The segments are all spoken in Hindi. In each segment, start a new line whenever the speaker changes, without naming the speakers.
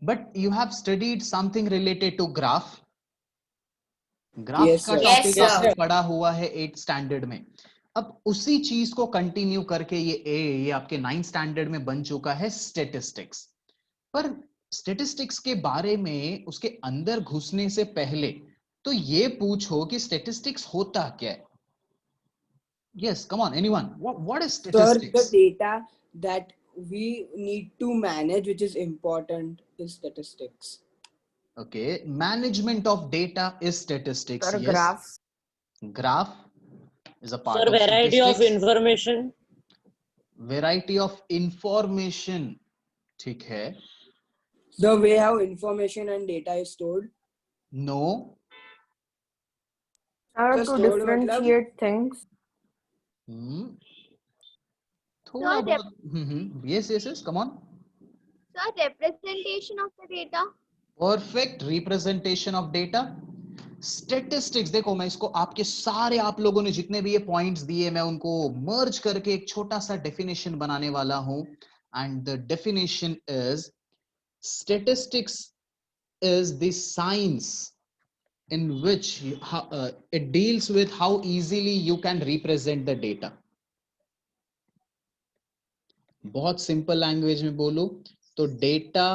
but you have studied something related to graph. Graph
Yes,
का
sir.
Yes,
topic
sir.
आपने पढ़ा हुआ है 8th स्टैंडर्ड में. अब उसी चीज को कंटिन्यू करके ये आपके 9th स्टैंडर्ड में बन चुका है स्टेटिस्टिक्स. पर स्टेटिस्टिक्स के बारे में उसके अंदर घुसने से पहले तो ये पूछो कि स्टेटिस्टिक्स होता क्या है. Yes, come on, anyone. What is
Sir, the
statistics?
data that we need to manage, which is important, is statistics.
Okay, management of data is statistics.
Sir,
Yes.
graphs.
Graph is a part
Sir,
of
variety of
statistics.
information.
Variety of information. ठीक है.
The way how information and data is stored.
No.
Sir,
Sir,
to
stored
differentiate things.
थोड़ा
Sir,
बहुत. Yes. Come on.
Sir, representation of the data.
Perfect representation of data. Statistics, देखो मैं इसको आपके सारे आप लोगों ने जितने भी ये पॉइंट्स दिए मैं उनको मर्ज करके एक छोटा सा डेफिनेशन बनाने वाला हूं. And the definition is statistics is the science in which it deals with how easily you can represent the data. बहुत सिंपल लैंग्वेज में बोलो तो डेटा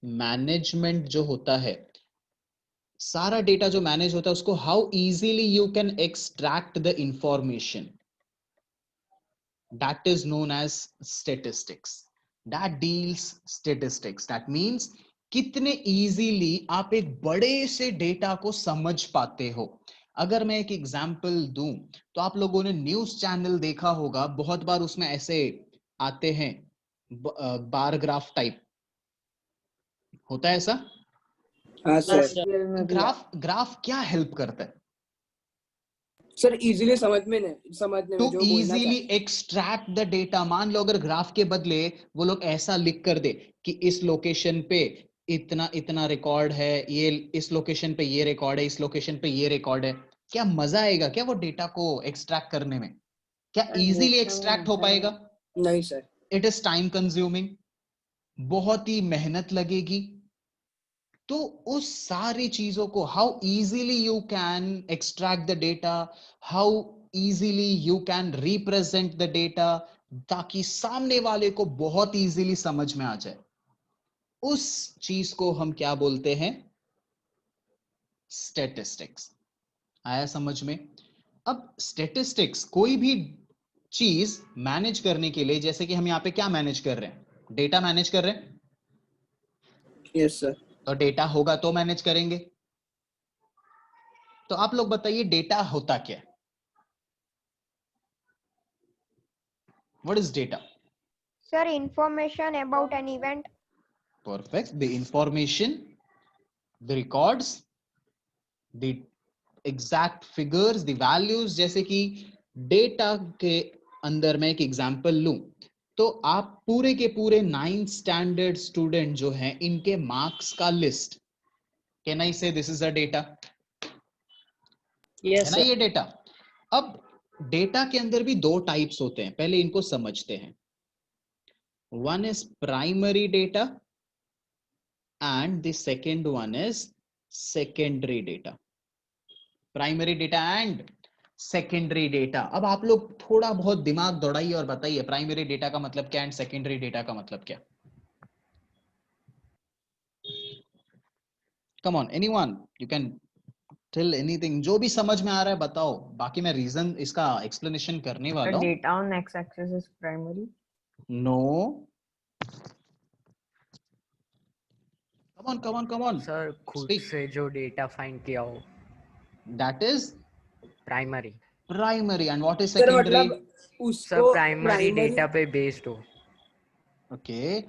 मैनेजमेंट जो होता है, सारा डेटा जो मैनेज होता है उसको how easily you can extract the information, that is known as statistics. That deals statistics. That means कितने इजीली आप एक बड़े से डेटा को समझ पाते हो. अगर मैं एक एग्जांपल दूं तो आप लोगों ने न्यूज चैनल देखा होगा, बहुत बार उसमें ऐसे आते हैं बार ग्राफ टाइप होता है ऐसा.
हाँ
Yes,
सर.
sir.
ग्राफ क्या हेल्प करता है?
सर इजीली समझने में जो बोलना
इजीली एक्सट्रैक्ट द डेटा. मान लो अगर ग्राफ के बदले वो लोग ऐसा लिख कर दे कि इस लोकेशन पे इतना इतना रिकॉर्ड है, ये इस लोकेशन पे ये रिकॉर्ड है, इस लोकेशन पे ये रिकॉर्ड है, क्या मजा आएगा क्या वो डेटा को एक्सट्रैक्ट करने में? क्या इजीली एक्सट्रैक्ट हो पाएगा?
नहीं sir.
It is time consuming, बहुत ही मेहनत लगेगी. तो उस सारी चीजों को how easily you can extract the data, how easily you can represent the data, ताकि सामने वाले को बहुत इजीली समझ में आ जाए, उस चीज को हम क्या बोलते हैं? स्टैटिस्टिक्स. आया समझ में? अब स्टैटिस्टिक्स कोई भी चीज मैनेज करने के लिए, जैसे कि हम यहाँ पे क्या मैनेज कर रहे हैं? डेटा मैनेज कर रहे हैं.
Yes sir.
तो डेटा होगा तो मैनेज करेंगे. तो आप लोग बताइए डेटा होता क्या है? What is data?
Sir, information about an event.
Perfect. The information, the records, the exact figures, the values. जैसे कि डेटा के अंदर मैं एक एग्जांपल लूं तो आप पूरे के पूरे 9th स्टैंडर्ड स्टूडेंट जो हैं इनके मार्क्स का लिस्ट, कैन आई से this is a data?
Yes,
है ना
sir.
ये डेटा? अब डेटा के अंदर भी दो टाइप्स होते हैं, पहले इनको समझते हैं. One is primary data and the second one is secondary data. Primary data and secondary data. अब आप लोग थोड़ा बहुत दिमाग दौड़ाइए और बताइए प्राइमरी डेटा का मतलब क्या एंड सेकेंडरी डेटा का मतलब क्या? Come on, anyone, you can tell anything. जो भी समझ में आ रहा है बताओ, बाकी मैं रीजन इसका एक्सप्लेनेशन करने
The
वाला हूं.
data on x-axis is primary.
No. Come on.
Sir खुद
Speak.
से जो डेटा फाइंड किया हो
That is
primary.
primary. And what is
sir
secondary?
मतलब
सर
उसको
प्राइमरी डेटा पे बेस्ड हो.
Okay.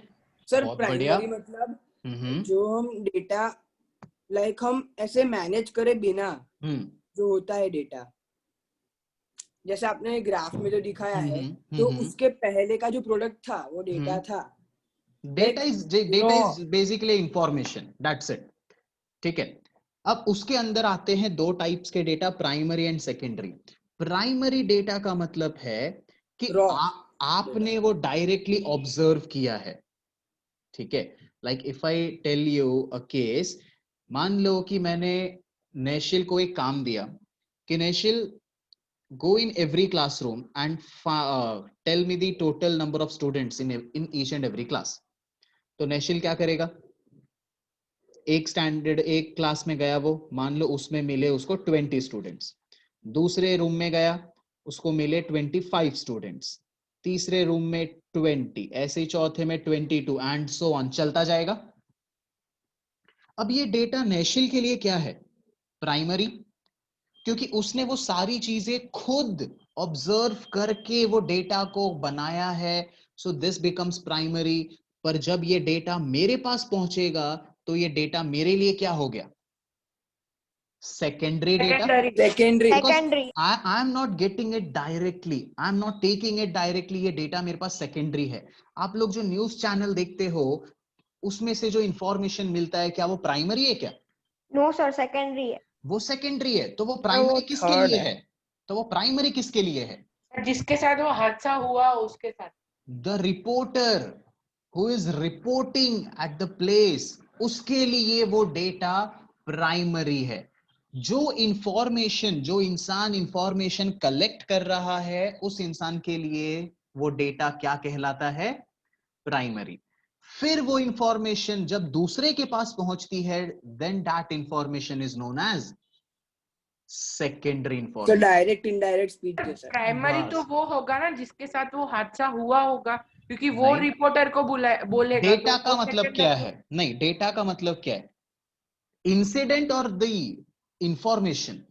सर
बहुत बढ़िया.
प्राइमरी मतलब जो हम डेटा लाइक हम ऐसे मैनेज करे बिना जो होता है डेटा, जैसे आपने ग्राफ में जो दिखाया है तो उसके पहले का जो प्रोडक्ट था वो डेटा था.
Data is basically information, that's it. ठीक है. अब उसके अंदर आते हैं दो टाइप्स के data, primary and secondary. Primary data का मतलब है कि आपने वो डायरेक्टली ऑब्जर्व किया है. ठीक है. Like if I tell you a case, मान लो कि मैंने नेशिल को एक काम दिया कि नेशिल go in every classroom and tell me the total number of students in each and every class. तो नेशिल क्या करेगा, एक स्टैंडर्ड एक क्लास में गया, वो मान लो उसमें मिले उसको 20 स्टूडेंट्स, दूसरे रूम में गया उसको मिले 25 स्टूडेंट्स, तीसरे रूम में 20, ऐसे ही चौथे में 22 एंड सो ऑन, चलता जाएगा। अब ये डेटा नेशिल के लिए क्या है, प्राइमरी, क्योंकि उसने वो सारी चीजें खुद ऑब्जर्व करके वो डेटा को बनाया है, सो दिस बिकम्स प्राइमरी। पर जब ये डेटा मेरे पास पहुंचेगा तो ये डेटा मेरे लिए क्या हो गया, secondary data.
Secondary.
I am not getting it directly, I am not taking it directly, ये डेटा मेरे पास सेकेंडरी है। आप लोग जो न्यूज चैनल देखते हो उसमें से जो इंफॉर्मेशन मिलता है, क्या वो प्राइमरी है क्या?
No sir, secondary है।
वो सेकेंडरी है। तो वो प्राइमरी किसके लिए है? तो वो प्राइमरी किसके लिए है?
जिसके साथ वो हादसा हुआ उसके साथ।
The reporter who is reporting at the place, उसके लिए वो डेटा प्राइमरी है। जो इंफॉर्मेशन, जो इंसान इंफॉर्मेशन कलेक्ट कर रहा है, उस इंसान के लिए वो डेटा क्या कहलाता है, प्राइमरी। फिर वो इंफॉर्मेशन जब दूसरे के पास पहुंचती है, then that information is known as secondary information.
तो डायरेक्ट इनडायरेक्ट स्पीच जैसा।
प्राइमरी तो वो होगा ना जिसके साथ वो हादसा हुआ होगा, क्योंकि वो रिपोर्टर को बोलेगा।
डेटा का मतलब क्या है? नहीं, डेटा का मतलब क्या है, इंसिडेंट और द इंफॉर्मेशन।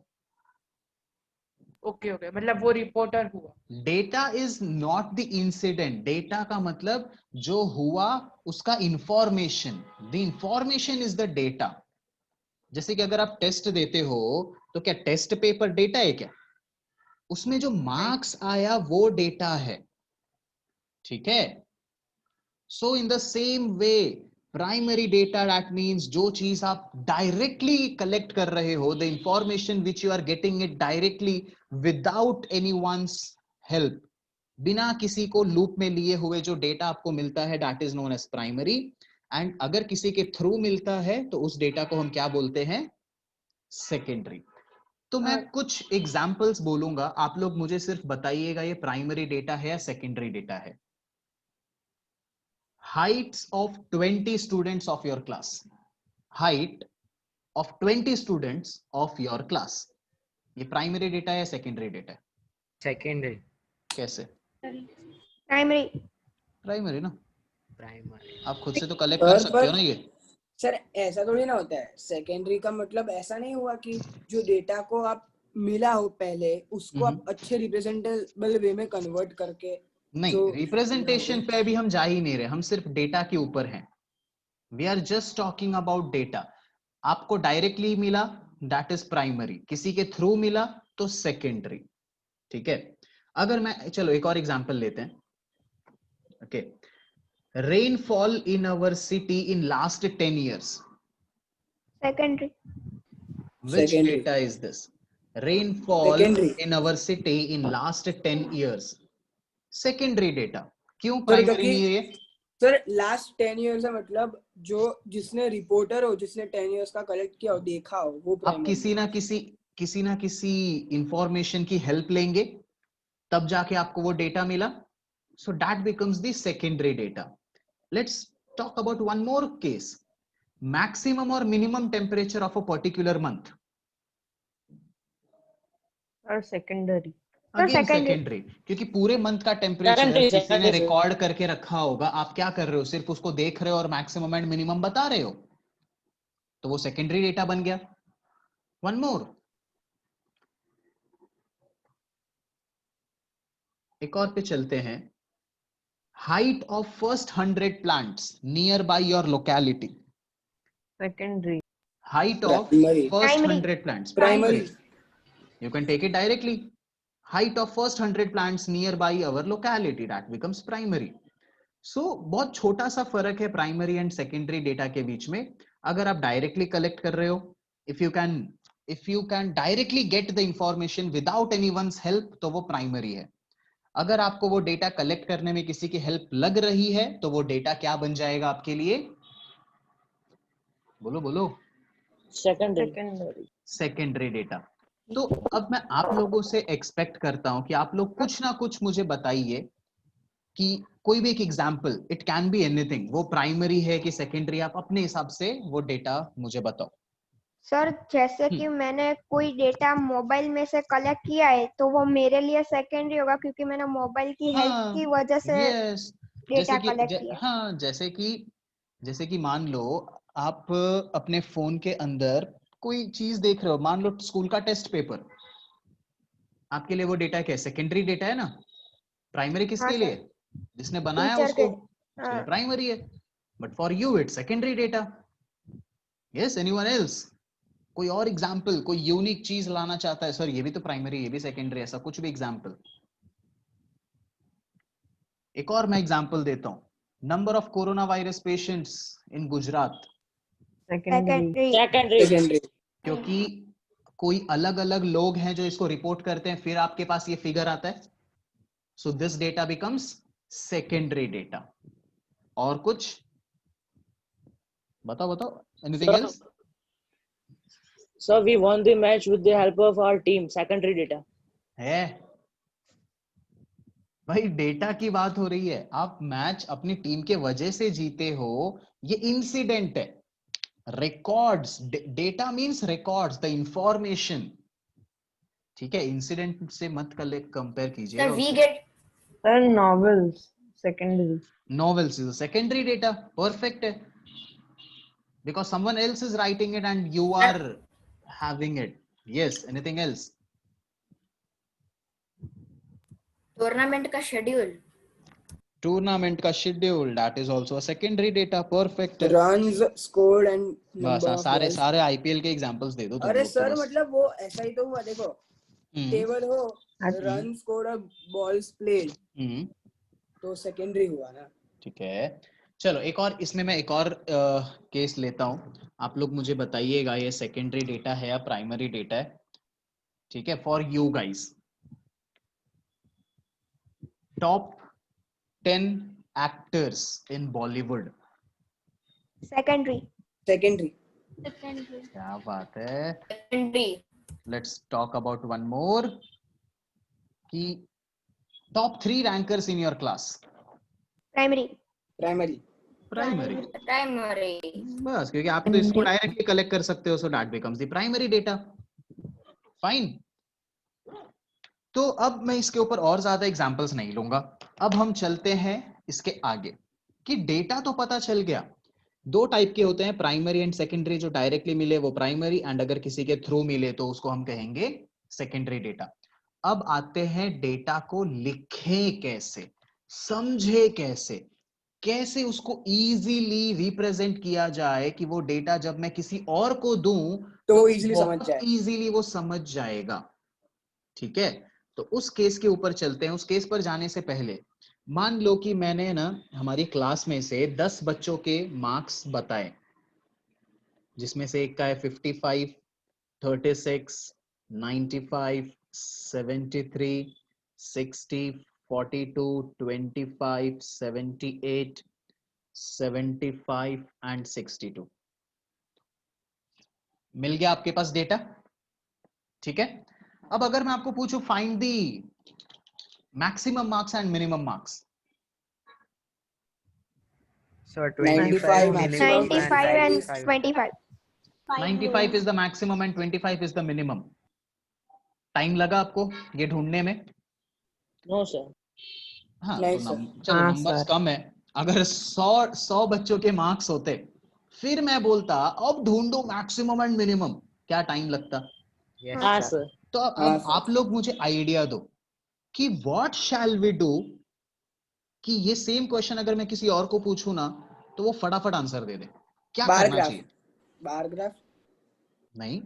ओके ओके, मतलब वो रिपोर्टर हुआ।
Data is not the incident, data का मतलब जो हुआ उसका information, the information is the data. जैसे कि अगर आप टेस्ट देते हो तो क्या टेस्ट पेपर डेटा है क्या? उसमें जो मार्क्स आया वो डेटा है, ठीक है। So in the same way primary data, that means जो चीज आप डायरेक्टली कलेक्ट कर रहे हो, the information which you are getting it directly without anyone's help, बिना किसी को लूप में लिए हुए जो डेटा आपको मिलता है, that is known as primary. And अगर किसी के थ्रू मिलता है तो उस डेटा को हम क्या बोलते हैं, सेकेंडरी। तो मैं कुछ एग्जांपल्स बोलूंगा, आप लोग मुझे सिर्फ बताइएगा ये प्राइमरी डेटा है या सेकेंडरी डेटा है। heights of 20 students of your class, height of 20 students of your class, ये प्राइमरी डेटा है या सेकेंडरी डेटा है?
सेकेंडरी।
कैसे?
प्राइमरी।
प्राइमरी ना,
प्राइमरी
आप खुद से तो कलेक्ट कर सकते हो ना ये।
सर ऐसा थोड़ी ना होता है, सेकेंडरी का मतलब ऐसा नहीं हुआ कि जो डेटा को आप मिला हो पहले उसको आप अच्छे रिप्रेजेंटेबल वे में कन्वर्ट करके।
नहीं, रिप्रेजेंटेशन पे अभी हम जा ही नहीं रहे, हम सिर्फ डेटा के ऊपर हैं। We are just talking about data. आपको डायरेक्टली मिला, दैट इज प्राइमरी, किसी के थ्रू मिला तो सेकेंडरी, ठीक है। अगर मैं, चलो एक और एग्जांपल लेते हैं, okay. Rainfall in our city in last 10 years,
Secondary.
which
Secondary.
data is this? Rainfall in our city in last 10 years, secondary data। क्यों प्राइमरी नहीं है ये?
सर लास्ट 10 years का मतलब जो जिसने रिपोर्टर हो, जिसने 10 years का कलेक्ट किया हो, देखा हो, वो
आप किसी ना किसी इंफॉर्मेशन की हेल्प लेंगे तब जाके आपको वो डेटा मिला, so that becomes the secondary data. Let's talk about one more case, maximum और minimum temperature of a particular month.
और सेकेंडरी।
अगेन सेकेंडरी, क्योंकि पूरे मंथ का टेम्परेचर किसी ने रिकॉर्ड करके रखा होगा, आप क्या कर रहे हो, सिर्फ उसको देख रहे हो और मैक्सिमम एंड मिनिमम बता रहे हो, तो वो सेकेंडरी डेटा बन गया। वन मोर, एक और पे चलते हैं। Height of first 100 plants near by your locality,
secondary.
height of first 100 plants, primary, you can take it directly, height of first 100 plants nearby our locality, that becomes primary। so बहुत छोटा सा फर्क है प्राइमरी एंड सेकेंडरी डेटा के बीच में। अगर आप डायरेक्टली कलेक्ट कर रहे हो, if you can directly get the information without anyone's help, तो वो प्राइमरी है। अगर आपको वो डेटा कलेक्ट करने में किसी की हेल्प लग रही है तो वो डेटा क्या बन जाएगा आपके लिए, बोलो बोलो।
Secondary.
Secondary data. तो अब मैं आप लोगों से एक्सपेक्ट करता हूं कि आप लोग कुछ ना कुछ मुझे बताइए कि कोई भी एक example, it can be anything, वो प्राइमरी है कि सेकेंडरी, आप अपने हिसाब से वो डेटा मुझे बताओ।
सर जैसे कि मैंने कोई डेटा मोबाइल में से कलेक्ट किया है तो वो मेरे लिए सेकेंडरी होगा क्योंकि मैंने मोबाइल की हेल्प की वजह से
यस,
डेटा कलेक्ट किया।
हाँ, जैसे कि मान लो आप अपने फोन के अंदर कोई चीज देख रहे हो, मान लो स्कूल का टेस्ट पेपर, आपके लिए वो डेटा क्या है? सेकेंडरी डेटा है ना। प्राइमरी किसके
हाँ
लिए?
सर,
जिसने बनाया
टीचर के।
उसको, उसके लिए प्राइमरी है। But for you it's secondary data. Yes, anyone else? कोई और एग्जांपल, कोई यूनिक चीज लाना चाहता है, सर ये भी तो प्राइमरी, ये भी सेकेंडरी, ऐसा कुछ भी एग्जांपल? एक और मैं एग्जांपल देता हूं। Number of corona virus patients in Gujarat.
Secondary.
Secondary.
क्योंकि कोई अलग अलग लोग हैं जो इसको रिपोर्ट करते हैं, फिर आपके पास ये फिगर आता है। So this data becomes secondary data. और कुछ बताओ बताओ, anything else?
So we won the match with the help of our team. Secondary data.
है भाई, डेटा की बात हो रही है, आप मैच अपनी टीम के वजह से जीते हो, ये इंसिडेंट है। Records, data means records, the information, ठीक है? इंसिडेंट से मत कंपेयर कीजिएगा उसको।
Sir, novels. Secondary.
Novels is a secondary data. Perfect है, because someone else is writing it and you are having it. Yes, anything else?
Tournament का शेड्यूल।
टूर्नामेंट का schedule, that is also a secondary data. Perfect है।
रन्स स्कोर्ड एंड
बस
नंबर ऑफ
सारे
बॉल्स।
सारे आईपीएल के एग्जांपल्स दे दो तुम
अरे
लोग तो
सर
बस।
मतलब वो ऐसा ही तो हुआ, देखो टेबल हो, रन स्कोर्ड और बॉल्स प्लेड, तो सेकेंडरी हुआ ना।
ठीक है, चलो एक और, इसमें मैं एक और केस लेता हूं। आप लोग मुझे बताइएगा ये सेकेंडरी डेटा है या प्राइमरी डेटा है। ठीक है, for you guys, top 10 actors in Bollywood.
Secondary.
Secondary.
क्या बात है।
Secondary.
Let's talk about one more. कि top 3 rankers in your class.
Primary.
Primary.
Primary.
Primary.
बस, क्योंकि आप तो इसको डायरेक्टली कलेक्ट कर सकते हो, so that becomes the primary data. Fine. तो अब मैं इसके ऊपर और ज्यादा एग्जांपल्स नहीं लूंगा। अब हम चलते हैं इसके आगे कि डेटा तो पता चल गया, दो टाइप के होते हैं, प्राइमरी एंड सेकेंडरी। जो डायरेक्टली मिले वो प्राइमरी, एंड अगर किसी के थ्रू मिले तो उसको हम कहेंगे सेकेंडरी डेटा। अब आते हैं डेटा को लिखें कैसे, समझे कैसे, कैसे उसको इजीली रिप्रेजेंट किया जाए कि वो डेटा जब मैं किसी और को दूं
तो इजीली समझ
बहुत
जाए,
इजीली वो समझ जाएगा। ठीक है, तो उस केस के ऊपर चलते हैं। उस केस पर जाने से पहले मान लो कि मैंने ना हमारी क्लास में से 10 बच्चों के मार्क्स बताए, जिसमें से एक का है 55, 36, 95, 73, 60, 42, 25, 78, 75 एंड 62। मिल गया आपके पास डेटा? ठीक है, अब अगर मैं आपको पूछूं find the maximum marks and minimum marks.
So 25 minimum
95
and
and 25.
95 is the maximum and 25 is the minimum. Time लगा आपको ये ढूंढने में?
No sir.
हाँ,
नहीं
तो
सर।
चलो
हाँ,
नंबर्स
सर।
कम है। अगर 100 बच्चों के मार्क्स होते, फिर मैं बोलता अब ढूंढो मैक्सिमम एंड मिनिमम, क्या टाइम लगता?
yes
हाँ
sir.
sir.
तो
हाँ,
अब
सर।
आप लोग मुझे आइडिया दो कि व्हाट शैल वी डू, कि ये सेम क्वेश्चन अगर मैं किसी और को पूछूं ना तो वो फटाफट आंसर दे दे, क्या
बार
करना
ग्राफ।
चाहिए?
बार ग्राफ
नहीं,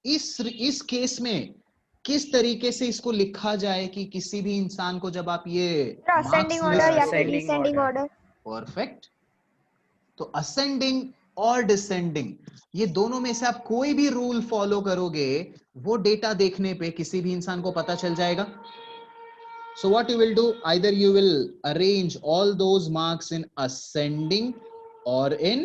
इस केस में किस तरीके से इसको लिखा जाए कि किसी भी इंसान को जब आप ये
असेंडिंग
मार्क्स
ऑर्डर या फिर
ascending
descending
order.
Order.
Perfect. तो असेंडिंग और डिसेंडिंग, ये दोनों में से आप कोई भी रूल फॉलो करोगे, वो डेटा देखने पे किसी भी इंसान को पता चल जाएगा। So what you will do, either you will arrange all those marks in ascending or in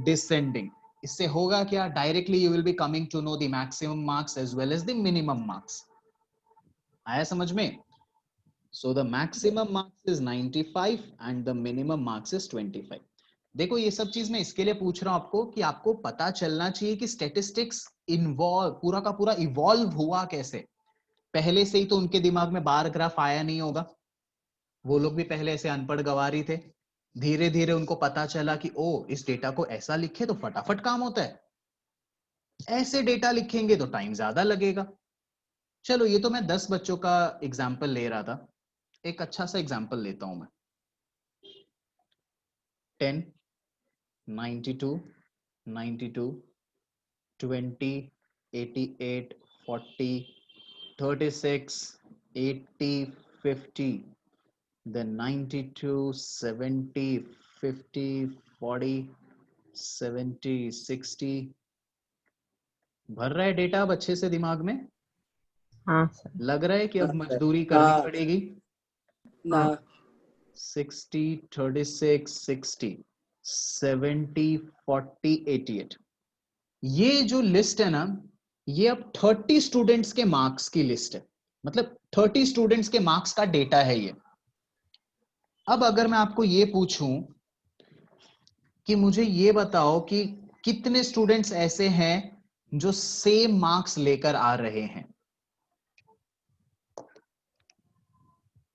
descending. इससे होगा क्या, directly you will be coming to know the maximum marks as well as the minimum marks. आया समझ में? So the maximum marks is 95 and the minimum marks is 25। देखो ये सब चीज मैं इसके लिए पूछ रहा हूं आपको कि आपको पता चलना चाहिए कि स्टैटिस्टिक्स इन्वॉल्व पूरा का पूरा इवॉल्व हुआ कैसे। पहले से ही तो उनके दिमाग में बार ग्राफ आया नहीं होगा, वो लोग भी पहले ऐसे अनपढ़ गवारी थे, धीरे धीरे उनको पता चला कि ओ इस डेटा को ऐसा लिखे तो फटाफट काम होता है, ऐसे डेटा लिखेंगे तो टाइम ज्यादा लगेगा। चलो ये तो मैं 10 बच्चों का एग्जाम्पल ले रहा था, एक अच्छा सा एग्जाम्पल लेता हूं मैं। 10, 92, 92, 20, 88, 40, 36, 80, 50, then 92, 70, 50, 40, 70, 60। भर रहा है डेटा अब अच्छे से दिमाग में?
हाँ सर।
लग रहा है कि अब मजदूरी करनी पड़ेगी?
ना।
60, 36, 60, 70, 40, 88। ये जो लिस्ट है ना, ये अब 30 स्टूडेंट्स के मार्क्स की लिस्ट है, मतलब 30 स्टूडेंट्स के मार्क्स का डेटा है ये। अब अगर मैं आपको ये पूछूं कि मुझे ये बताओ कि कितने स्टूडेंट्स ऐसे हैं जो सेम मार्क्स लेकर आ रहे हैं,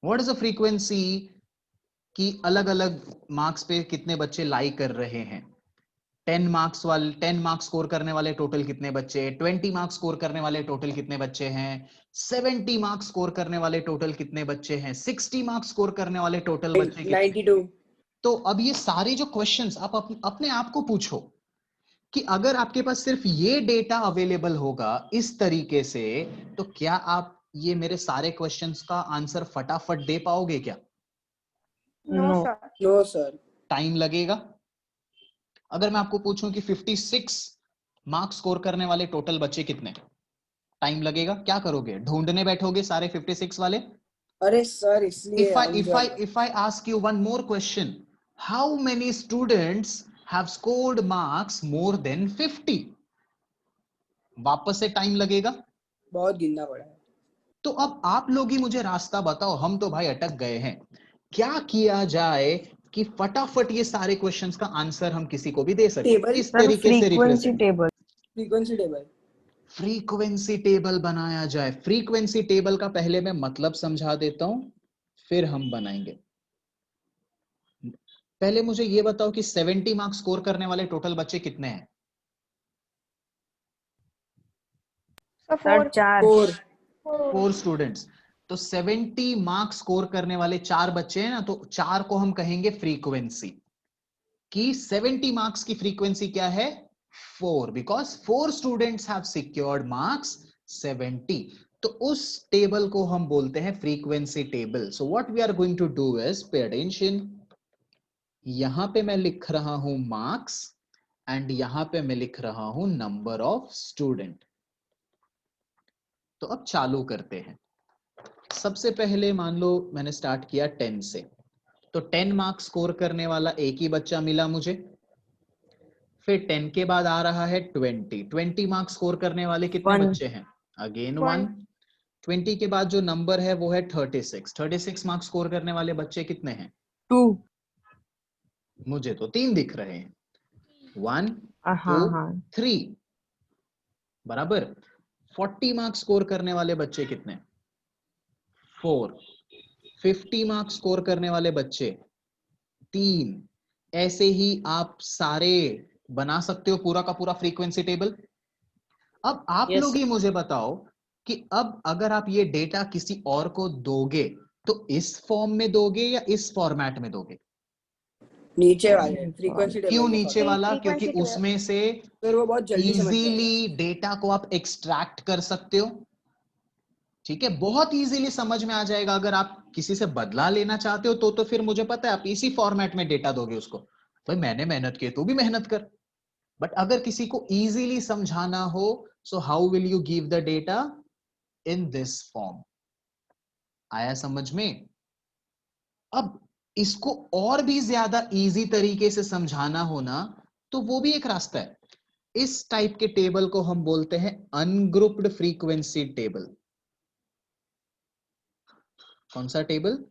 व्हाट इज द फ्रीक्वेंसी कि अलग अलग मार्क्स पे कितने बच्चे लाई कर रहे हैं। 10 मार्क्स स्कोर करने वाले टोटल कितने बच्चे, 20 मार्क्स स्कोर करने वाले टोटल कितने बच्चे हैं, 70 मार्क्स स्कोर करने वाले टोटल कितने बच्चे हैं, 60 मार्क्स स्कोर करने वाले टोटल बच्चे कितने?
92।
तो अब ये सारे जो क्वेश्चंस आप अपने आप को पूछो कि अगर आपके पास सिर्फ ये डेटा अवेलेबल होगा इस तरीके से, तो क्या आप ये मेरे सारे क्वेश्चंस का आंसर फटाफट दे पाओगे क्या?
No sir.
No sir.
Time लगेगा। अगर मैं आपको पूछूं कि 56 मार्क्स स्कोर करने वाले टोटल बच्चे कितने, टाइम लगेगा? क्या करोगे, ढूंढने बैठोगे सारे 56 वाले?
अरे सर इसलिए
if I ask you one more question, how many students have scored marks more than 50? वापस से टाइम लगेगा,
बहुत गिनना पड़ा है।
तो अब आप लोग ही मुझे रास्ता बताओ, हम तो भाई अटक गए हैं। क्या किया जाए कि फटाफट ये सारे क्वेश्चंस का आंसर हम किसी को भी दे सके? इस तरीके से
फ्रीक्वेंसी टेबल।
फ्रीक्वेंसी टेबल बनाया जाए। फ्रीक्वेंसी टेबल का पहले मैं मतलब समझा देता हूं, फिर हम बनाएंगे। पहले मुझे ये बताओ कि 70 मार्क्स स्कोर करने वाले टोटल बच्चे कितने हैं?
Sir
4 students. तो 70 मार्क्स स्कोर करने वाले 4 बच्चे हैं ना, तो 4 को हम कहेंगे फ्रीक्वेंसी। कि 70 मार्क्स की फ्रीक्वेंसी क्या है? 4, because 4 students have secured marks 70। तो उस टेबल को हम बोलते हैं frequency table. So what we are going to do is, pay attention, यहां पे मैं लिख रहा हूं मार्क्स एंड यहां पे मैं लिख रहा हूं नंबर ऑफ स्टूडेंट। तो अब चालू करते हैं। सबसे पहले मान लो मैंने स्टार्ट किया 10 से, तो 10 मार्क्स स्कोर करने वाला एक ही बच्चा मिला मुझे। फिर 10 के बाद आ रहा है 20 मार्क्स स्कोर करने वाले कितने बच्चे हैं? अगेन 1। 20 के बाद जो नंबर है वो है 36 मार्क्स स्कोर करने वाले बच्चे कितने हैं?
2।
मुझे तो 3 दिख रहे हैं। 1, 2, 3 बराबर। 40 मार्क्स स्कोर करने वाले बच्चे कितने? 4। 50 मार्क्स स्कोर करने वाले बच्चे 3। ऐसे ही आप सारे बना सकते हो पूरा का पूरा फ्रीक्वेंसी टेबल। अब आप लोग ही मुझे बताओ कि अब अगर आप ये डेटा किसी और को दोगे तो इस फॉर्म में दोगे या इस फॉर्मेट में दोगे?
नीचे वाले फ्रीक्वेंसी टेबल।
क्यों नीचे वाला? क्योंकि उसमें से
वो बहुत जल्दी समझ जाएगा।
इजीली डेटा को आप एक्सट्रैक्ट कर सकते हो। ठीक है, बहुत इजीली समझ में आ जाएगा। अगर आप किसी से बदला लेना चाहते हो तो फिर मुझे पता है आप इसी फॉर्मेट में डेटा दोगे उसको, भाई मैंने मेहनत की, तू भी मेहनत कर। बट अगर किसी को इजीली समझाना हो, so how will you give the data? In this form. आया समझ में? अब इसको और भी ज्यादा इजी तरीके से समझाना हो ना, तो वो भी एक रास्ता है। इस टाइप के टेबल को हम बोलते हैं अनग्रुप्ड फ्रीक्वेंसी टेबल। कौन सा टेबल?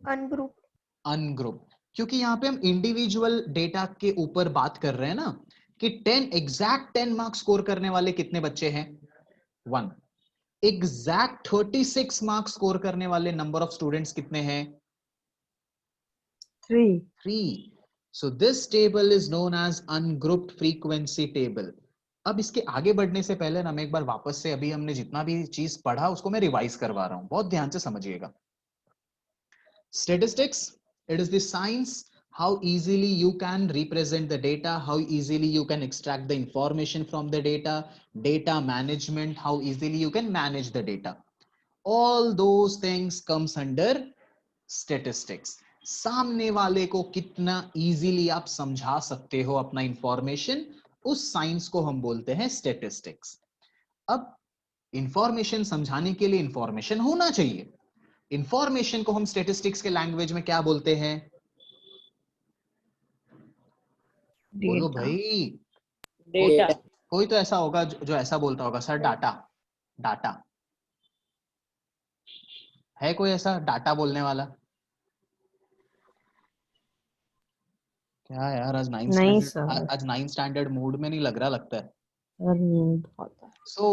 अनग्रुप।
अनग्रुप, क्योंकि यहां पे हम इंडिविजुअल डेटा के ऊपर बात कर रहे हैं ना, कि 10 मार्क्स स्कोर करने वाले कितने बच्चे हैं? 1। एग्जैक्ट 36 मार्क्स स्कोर करने वाले नंबर ऑफ स्टूडेंट्स कितने हैं? 3। So this table is known as ungrouped frequency table. अब इसके आगे बढ़ने से पहले ना मैं एक बार वापस से अभी हमने जितना भी चीज पढ़ा उसको मैं रिवाइज करवा रहा हूं, बहुत ध्यान से समझिएगा। Statistics, it is the science how easily you can represent the data, how easily you can extract the information from the data, data management, how easily you can manage the data. All those things comes under statistics. सामने वाले को कितना इजीली आप समझा सकते हो अपना इंफॉर्मेशन, उस साइंस को हम बोलते हैं स्टैटिस्टिक्स। अब इंफॉर्मेशन समझाने के लिए इंफॉर्मेशन होना चाहिए। इंफॉर्मेशन को हम स्टैटिस्टिक्स के लैंग्वेज में क्या बोलते हैं? बोलो भाई।
डेटा।
कोई तो ऐसा होगा जो ऐसा बोलता होगा, सर डाटा। डाटा है कोई ऐसा डाटा बोलने वाला? क्या यार, आज नाइन्थ स्टैंडर्ड मूड में नहीं लग रहा, लगता है। So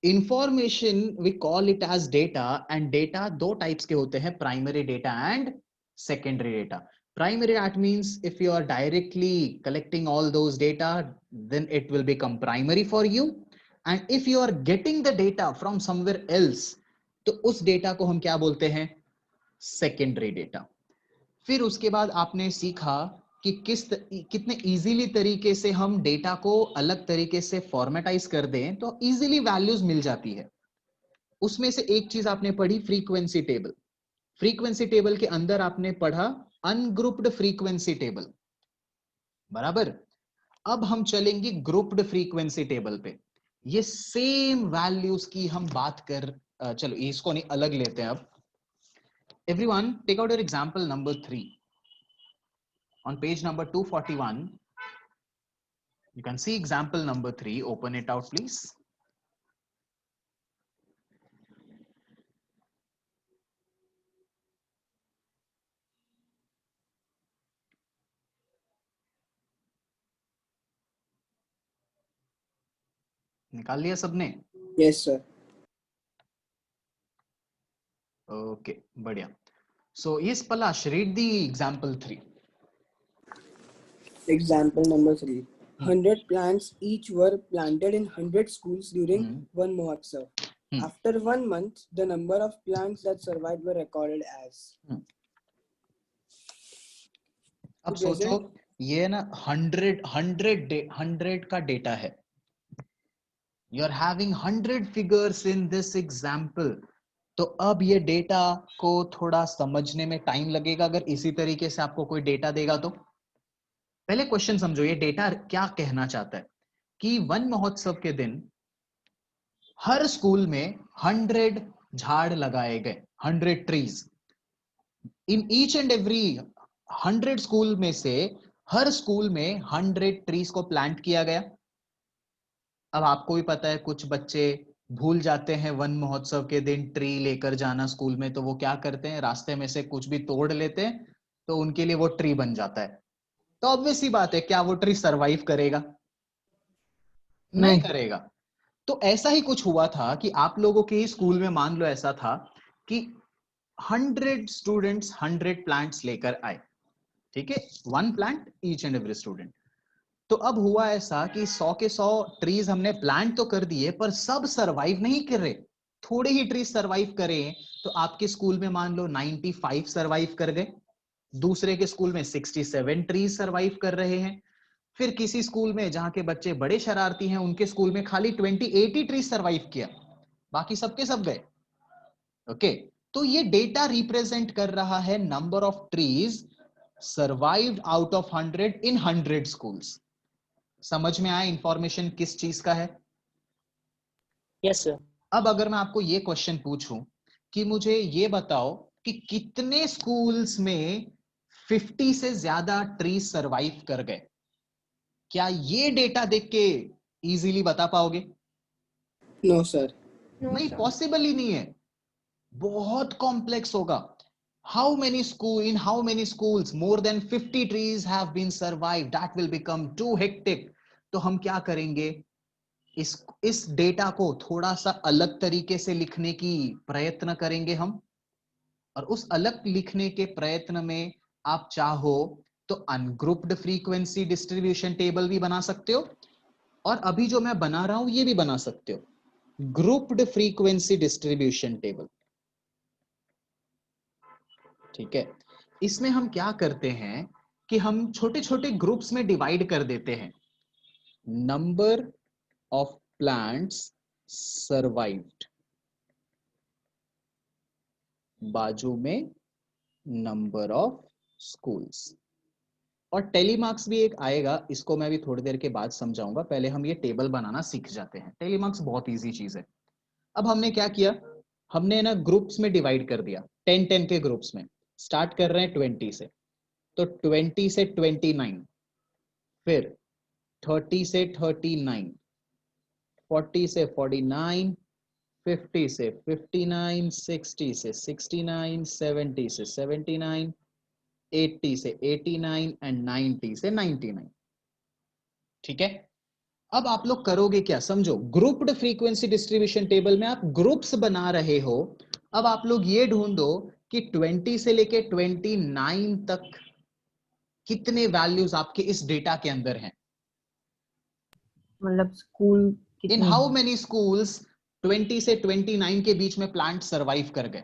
information we call it as data, and data दो टाइप्स के होते हैं, primary data and secondary data. Primary that means if you are directly collecting all those data, then it will become primary for you, and if you are getting the data from somewhere else, तो उस data को हम क्या बोलते हैं? Secondary data. फिर उसके बाद आपने सीखा कि कितने इजीली तरीके से हम डेटा को अलग तरीके से फॉर्मेटाइज कर दें तो इजीली वैल्यूज मिल जाती है। उसमें से एक चीज आपने पढ़ी, फ्रीक्वेंसी टेबल। फ्रीक्वेंसी टेबल के अंदर आपने पढ़ा अनग्रुप्ड फ्रीक्वेंसी टेबल, बराबर। अब हम चलेंगे ग्रुप्ड फ्रीक्वेंसी टेबल पे। ये सेम वैल्यूज की हम बात कर, चलो इसको नहीं, अलग लेते हैं। अब everyone take out your example number 3 on page number 241. You can see example number 3. Open it out, please. निकाल लिया सबने?
Yes sir.
Okay, बढ़िया। So yes, Palash, read the example 3.
Example number 3. 100 plants each were planted in 100 schools during one Mahotsav. After 1 month, the number of plants that survived were recorded as.
अब सोचो, ये ना 100 का डेटा है। You are having 100 figures in this example. तो अब ये डेटा को थोड़ा समझने में टाइम लगेगा अगर इसी तरीके से आपको कोई डेटा देगा तो। पहले क्वेश्चन समझो, ये डेटा क्या कहना चाहता है कि वन महोत्सव के दिन हर स्कूल में 100 झाड़ लगाए गए, 100 trees. In each and every 100 school में से हर स्कूल में 100 ट्रीज को प्लांट किया गया। अब आपको भी पता है कुछ बच्चे भूल जाते हैं वन महोत्सव के दिन ट्री लेकर जाना स्कूल में, तो वो क्या करते हैं, रास्ते में से कुछ भी तोड़ लेते हैं, तो उनके लिए वो ट्री बन जाता है। तो ऑब्वियस सी बात है, क्या वो ट्री सरवाइव करेगा? नहीं करेगा। तो ऐसा ही कुछ हुआ था कि आप लोगों के स्कूल में मान लो ऐसा था कि 100 स्टूडेंट्स 100 प्लांट्स लेकर आए, ठीक है, 1 plant each and every student. तो अब हुआ ऐसा कि 100 के 100 ट्रीज हमने प्लांट तो कर दिए, पर सब सरवाइव नहीं कर रहे, थोड़े ही ट्रीज सरवाइव करे। तो आपके स्कूल में मान लो 95 सरवाइव कर गए, दूसरे के स्कूल में 67 ट्रीज सरवाइव कर रहे हैं, फिर किसी स्कूल में जहां के बच्चे बड़े शरारती हैं उनके स्कूल में खाली 28 ही ट्रीज सरवाइव किया, बाकी सबके सब गए। ओके, तो ये डेटा रिप्रेजेंट कर रहा है number of trees survived out of 100 in 100 schools. समझ में आया इंफॉर्मेशन किस चीज का है?
Yes sir.
अब अगर मैं आपको ये क्वेश्चन पूछूं कि मुझे ये बताओ कि कितने स्कूल्स में 50 से ज्यादा ट्रीज सरवाइव कर गए, क्या ये डेटा देख के इजीली बता पाओगे?
नो सर,
नहीं, पॉसिबल ही नहीं है, बहुत कॉम्प्लेक्स होगा. How many in how many schools more than 50 trees have been survived? That will become too hectic. तो हम क्या करेंगे, इस डेटा को थोड़ा सा अलग तरीके से लिखने की प्रयत्न करेंगे हम. और उस अलग लिखने के प्रयत्न में आप चाहो तो अनग्रुप्ड फ्रीक्वेंसी डिस्ट्रीब्यूशन टेबल भी बना सकते हो, और अभी जो मैं बना रहा हूं ये भी बना सकते हो, ग्रुप्ड फ्रीक्वेंसी डिस्ट्रीब्यूशन टेबल. ठीक है, इसमें हम क्या करते हैं कि हम छोटे छोटे ग्रुप्स में डिवाइड कर देते हैं. नंबर ऑफ प्लांट्स सर्वाइव्ड, बाजू में नंबर ऑफ स्कूल्स. और टेलीमार्क्स भी एक आएगा, इसको मैं भी थोड़ी देर के बाद समझाऊंगा, पहले हम ये टेबल बनाना सीख जाते हैं. टेलीमार्क्स बहुत इजी चीज है. अब हमने क्या किया, हमने ना ग्रुप्स में डिवाइड कर दिया, 10-10 के ग्रुप्स में. स्टार्ट कर रहे हैं 20 से, तो 20 से 29, फिर 30 से 39, 40 से 49, 50 से 59, 60 से 69, 70 से 79, 80 से 89 एंड 90 से 99. ठीक है, अब आप लोग करोगे क्या, समझो. ग्रुप्ड फ्रीक्वेंसी डिस्ट्रीब्यूशन टेबल में आप ग्रुप्स बना रहे हो. अब आप लोग ये ढूंढो कि 20 से लेके 29 तक कितने वैल्यूज आपके इस डेटा के अंदर हैं.
मतलब school
in how many schools 20 से 29 के बीच में प्लांट सरवाइव कर गए.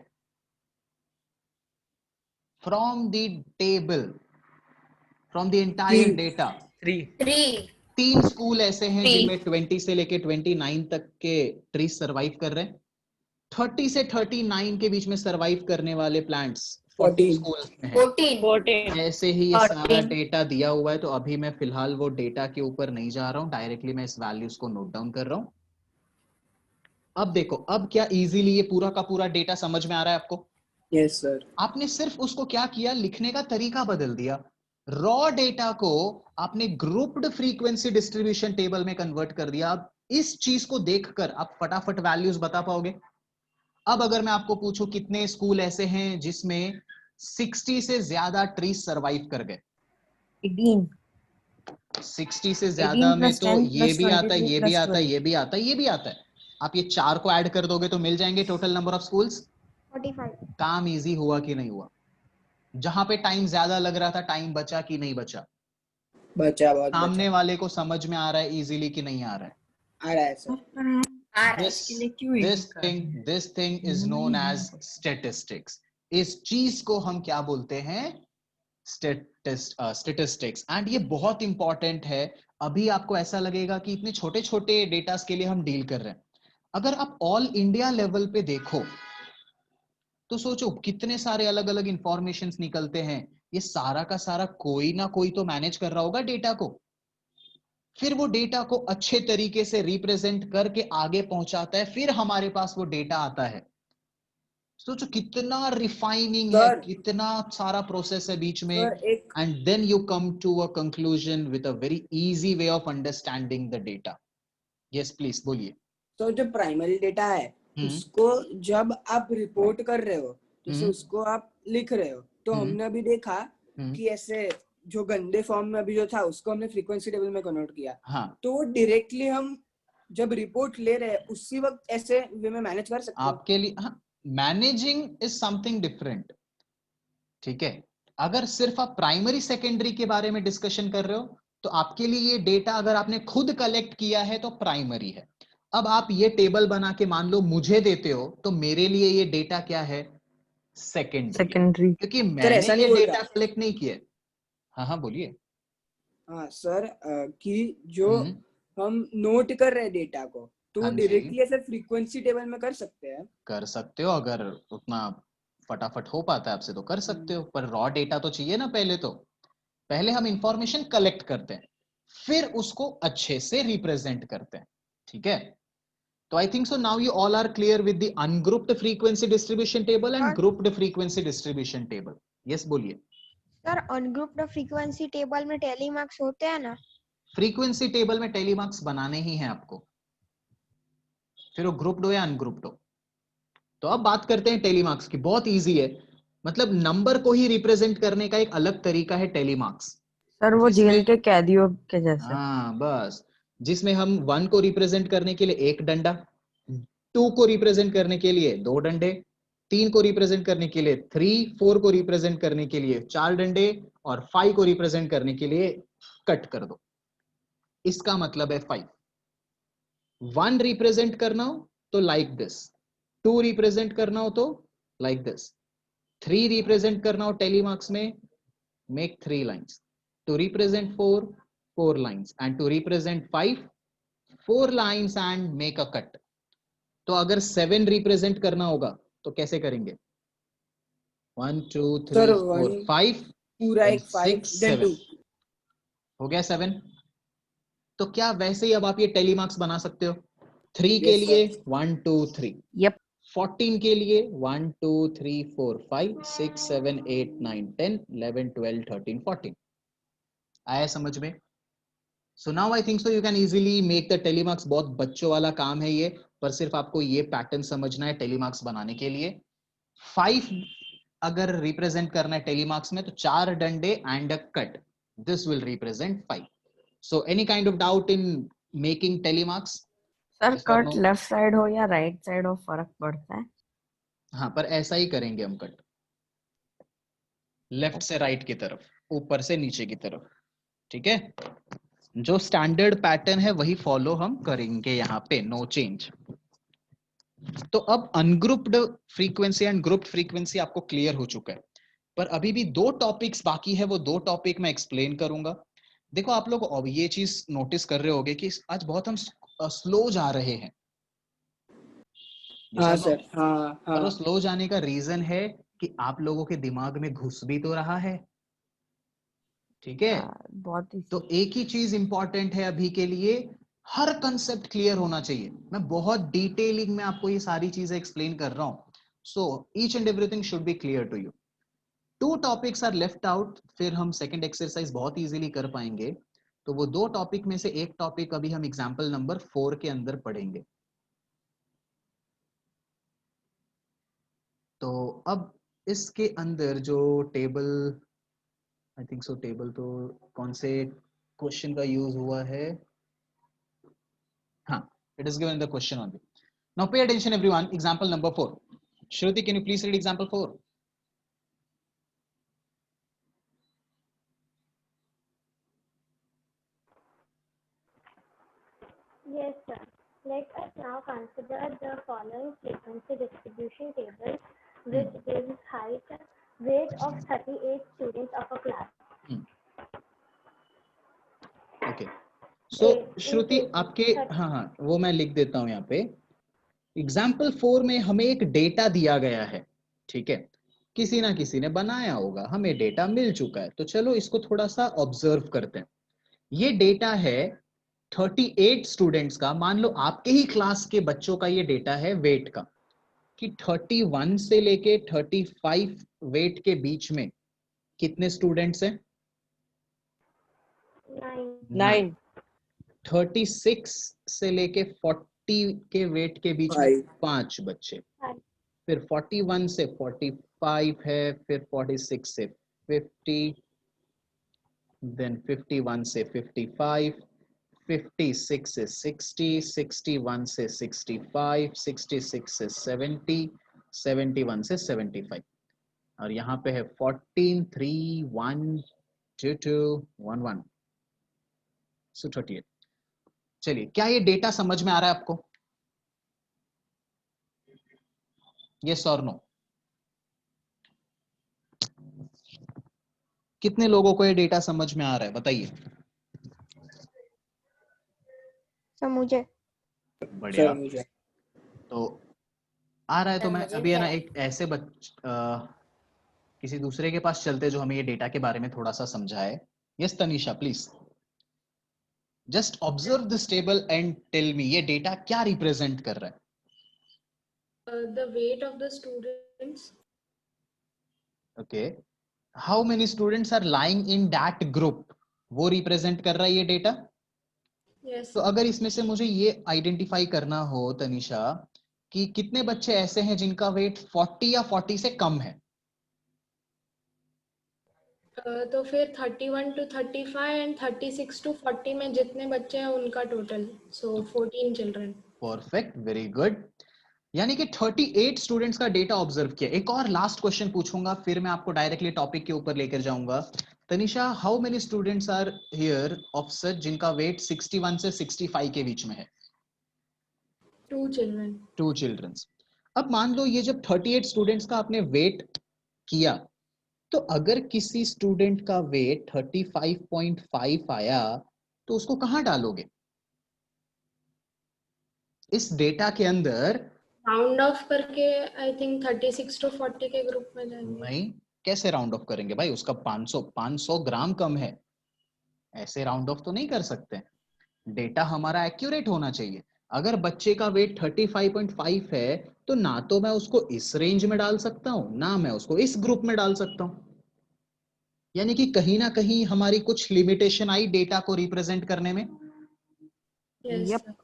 From the table, from the entire data, 3 school ऐसे हैं जिनमें 20 से लेके 29 तक के ट्री सरवाइव कर रहे हैं. 30 से 39 के बीच में सरवाइव करने वाले प्लांट्स 14 स्कूल्स में हैं.
14.
ऐसे ही ये सारा डेटा दिया हुआ है, तो अभी मैं फिलहाल वो डेटा के ऊपर नहीं जा रहा हूं, डायरेक्टली मैं इस वैल्यूज को नोट डाउन कर रहा हूं. अब देखो, अब क्या इजीली ये पूरा का पूरा डेटा समझ में आ रहा है आपको?
Yes sir.
आपने सिर्फ उसको क्या किया, लिखने का तरीका बदल दिया. रॉ डेटा को आपने ग्रुप्ड फ्रीक्वेंसी डिस्ट्रीब्यूशन टेबल में कन्वर्ट कर दिया. अब इस चीज को देखकर आप फटाफट वैल्यूज बता पाओगे. अब अगर मैं आपको पूछूं कितने स्कूल ऐसे हैं जिसमें 60 से ज्यादा ट्रीज सरवाइव कर गए?
18.
60 से ज्यादा में तो ये भी आता है, ये भी आता है, ये भी आता है, ये भी आता है. आप ये 4 को ऐड कर दोगे तो मिल जाएंगे टोटल नंबर ऑफ स्कूल्स.
45.
काम इजी हुआ कि नहीं हुआ? जहां पे टाइम ज्यादा लग रहा था, टाइम बचा कि नहीं बचा?
बचा, बहुत
सामने वाले को समझ में आ रहा है इजीली कि नहीं आ रहा है?
आ रहा है sir.
This thing is known as statistics. इस चीज को हम क्या बोलते हैं? स्टेटिस्टिक्स. एंड ये बहुत इंपॉर्टेंट है. अभी आपको ऐसा लगेगा कि इतने छोटे छोटे डेटा के लिए हम डील कर रहे हैं. अगर आप ऑल इंडिया लेवल पे देखो तो सोचो कितने सारे अलग अलग इंफॉर्मेशन निकलते हैं. ये सारा का सारा कोई ना कोई तो मैनेज कर रहा होगा डेटा को, फिर वो डेटा को अच्छे तरीके से रिप्रेजेंट करके आगे पहुंचाता है, फिर हमारे पास वो डेटा आता है. सोचो कितना रिफाइनिंग है, कितना सारा प्रोसेस है बीच में. And then you come to a conclusion with a very easy way of understanding the data. Yes please बोलिए.
तो जो प्राइमरी डेटा है उसको जब आप रिपोर्ट कर रहे हो, जैसे उसको आप लिख रहे हो, तो हमने अभी देखा कि ऐसे जो गंदे फॉर्म में अभी जो था उसको हमने फ्रीक्वेंसी टेबल में कन्वर्ट किया.
हाँ. तो
डायरेक्टली हम जब रिपोर्ट ले रहे हैं उसी वक्त ऐसे वे में मैनेज कर सकते हैं
आपके लिए. हाँ, मैनेजिंग इज समथिंग डिफरेंट. ठीक है, अगर सिर्फ आप प्राइमरी सेकेंडरी के बारे में डिस्कशन कर रहे हो तो आपके लिए ये डेटा अगर आपने खुद कलेक्ट किया है तो प्राइमरी है. अब आप ये टेबल बना के मान लो मुझे देते हो तो मेरे लिए ये डेटा क्या है? सेकेंडरी, क्योंकि मैंने ये डेटा कलेक्ट नहीं किया. हाँ बोलिए.
हाँ सर, कि जो हम नोट कर रहे हैं डेटा को, तो डायरेक्टली ऐसे फ्रीक्वेंसी टेबल में कर सकते हैं.
कर सकते हो, अगर उतना फटाफट हो पाता है आपसे तो कर सकते हो, पर रॉ डेटा तो चाहिए ना. पहले हम इंफॉर्मेशन कलेक्ट करते हैं, फिर उसको अच्छे से रिप्रेजेंट करते हैं. ठीक है, तो I think so now you all are clear with the ungrouped frequency distribution table and grouped frequency distribution table. Yes बोलिए.
सर, अनग्रुप्ड फ्रीक्वेंसी टेबल में टेलीमार्क्स होते हैं ना?
फ्रीक्वेंसी टेबल में टेलीमार्क्स बनाने ही हैं आपको, फिर वो ग्रुप्ड हो या अनग्रुप्ड हो। तो अब बात करते हैं टेलीमार्क्स की। बहुत इजी है, मतलब नंबर को ही रिप्रेजेंट करने का एक अलग तरीका है टेलीमार्क्स।
सर वो जेल के कैदियों के जैसे।
हाँ बस, जिसमें हम 1 को रिप्रेजेंट करने के लिए एक डंडा, 2 को रिप्रेजेंट करने के लिए 2 डंडे, 3 को रिप्रेजेंट करने के लिए 3, 4 को रिप्रेजेंट करने के लिए 4 डंडे और 5 को रिप्रेजेंट करने के लिए कट कर दो। इसका मतलब है 5। 1 रिप्रेजेंट करना हो तो लाइक दिस, 2 रिप्रेजेंट करना हो तो लाइक दिस, 3 रिप्रेजेंट करना हो टेलीमार्क्स में, make 3 lines. To represent 4, 4 lines. And to represent 5, 4 lines and make a cut. तो अगर 7 रिप्रेजेंट करना होगा तो कैसे करेंगे? 1 2 3 4 5
पूरा एक 5
7 हो गया 7। तो क्या वैसे ही अब आप ये टेलीमार्क्स बना सकते हो? 3 के लिए 1 2 3,
यप
14 के लिए 1 2 3 4 5 6 7 8 9 10 11 12 13 14। आया समझ में? So now I think so you can easily make the telemarks. बहुत बच्चों वाला काम है ये, पर सिर्फ आपको ये पैटर्न समझना है टेलीमार्क्स बनाने के लिए। 5 अगर रिप्रेजेंट करना है टेलीमार्क्स में तो 4 डंडे and a cut, this will represent 5। So any kind of doubt in making telemarks?
Sir cut left side हो या राइट साइड हो फर्क पड़ता है?
हाँ, पर ऐसा ही करेंगे हम कट, लेफ्ट से राइट की तरफ, ऊपर से नीचे की तरफ, ठीक है? जो स्टैंडर्ड पैटर्न है वही फॉलो हम करेंगे यहाँ पे, नो चेंज। तो अब ungrouped frequency and grouped frequency आपको क्लियर हो चुका है, पर अभी भी 2 टॉपिक्स बाकी है, वो 2 टॉपिक मैं एक्सप्लेन करूंगा। देखो आप लोग अब ये चीज नोटिस कर रहे होगे कि आज बहुत हम स्लो जा रहे हैं।
हाँ सर, हाँ हाँ।
और स्लो जाने का रीजन है कि आप लोगों के दिमाग में घुस भी तो रहा है, ठीक है?
बहुत ही
तो एक ही चीज इंपॉर्टेंट है अभी के लिए, हर कंसेप्ट क्लियर होना चाहिए। मैं बहुत डिटेलिंग में आपको ये सारी चीजें एक्सप्लेन कर रहा हूं, so each and everything should be clear to you. 2 topics are left out, फिर हम सेकंड एक्सरसाइज बहुत इजीली कर पाएंगे। तो वो 2 टॉपिक में से एक टॉपिक अभी हम एग्जांपल नंबर 4 के अंदर पढ़ेंगे। तो अब इसके अंदर जो टेबल, आई थिंक सो टेबल तो कौन से क्वेश्चन का यूज हुआ है? हाँ, it is given in the question only. Now pay attention everyone, example number 4. Shruti, can you please read example 4?
Yes, sir. Let us now consider the following frequency distribution table, which gives height, weight of 38 students of a class.
Okay. So श्रुति आपके, हाँ वो मैं लिख देता हूं यहाँ पे। एग्जाम्पल 4 में हमें एक डेटा दिया गया है, ठीक है? किसी ना किसी ने बनाया होगा, हमें डेटा मिल चुका है, तो चलो इसको थोड़ा सा ऑब्जर्व करते हैं। ये डेटा है 38 स्टूडेंट्स का। मान लो आपके ही क्लास के बच्चों का ये डेटा है वेट का, कि 31 से लेके 35 वेट के बीच में कितने स्टूडेंट्स हैं?
9।
36 से लेके 40 के वेट के बीच में 5 बच्चे, फिर 41 से 45 है, फिर 46 से 50, देन 51 से 55, 56 से 60, 61 से 65, 66 से 70, 71 से 75, और यहाँ पे है 14, 3, 1, 2, 2, 1, 1, so 38। चलिए, क्या ये डेटा समझ में आ रहा है आपको? यस और नो? कितने लोगों को ये डेटा समझ में आ रहा है, बताइए।
मुझे।
बढ़िया। तो आ रहा है तो मैं अभी है ना एक ऐसे किसी दूसरे के पास चलते जो हमें ये डेटा के बारे में थोड़ा सा समझाए। Yes Tanisha, please just observe this table and tell me ये डेटा क्या रिप्रेजेंट कर रहा है?
The weight of the students.
Okay. How many students are lying in that group? वो रिप्रेजेंट कर रहा है ये डेटा?
Yes,
तो
sir.
अगर इसमें से मुझे ये आइडेंटिफाई करना हो तनिषा कि कितने बच्चे ऐसे हैं जिनका वेट 40 या 40 से कम है,
तो फिर 31 to 35 एंड 36 to 40 में जितने बच्चे हैं उनका टोटल, सो 14 चिल्ड्रन.
Perfect, very good. यानी कि 38 स्टूडेंट्स का डेटा ऑब्जर्व किया। एक और लास्ट क्वेश्चन पूछूंगा, फिर मैं आपको डायरेक्टली टॉपिक के ऊपर लेकर जाऊंगा। Tanisha, how many students are here of such जिनका वेट 61 से 65 के बीच में है?
2 चिल्ड्रन.
2 चिल्ड्रंस। अब मान लो ये जब 38 स्टूडेंट्स का आपने वेट किया, तो अगर किसी स्टूडेंट का वेट 35.5 आया तो उसको कहां डालोगे इस डेटा के अंदर?
राउंड ऑफ करके आई थिंक 36 to 40 के ग्रुप में जाएंगे.
नहीं, कैसे राउंड ऑफ करेंगे भाई? उसका 500 ग्राम कम है, ऐसे राउंड ऑफ तो नहीं कर सकते। डेटा हमारा एक्यूरेट होना चाहिए। अगर बच्चे का वेट 35.5 है तो ना तो मैं उसको इस रेंज में डाल सकता हूं, ना मैं उसको इस ग्रुप में डाल सकता हूं। यानी कि कहीं ना कहीं हमारी कुछ लिमिटेशन आई डेटा को रिप्रेजेंट करने में।
Yes,
Yep.
sir.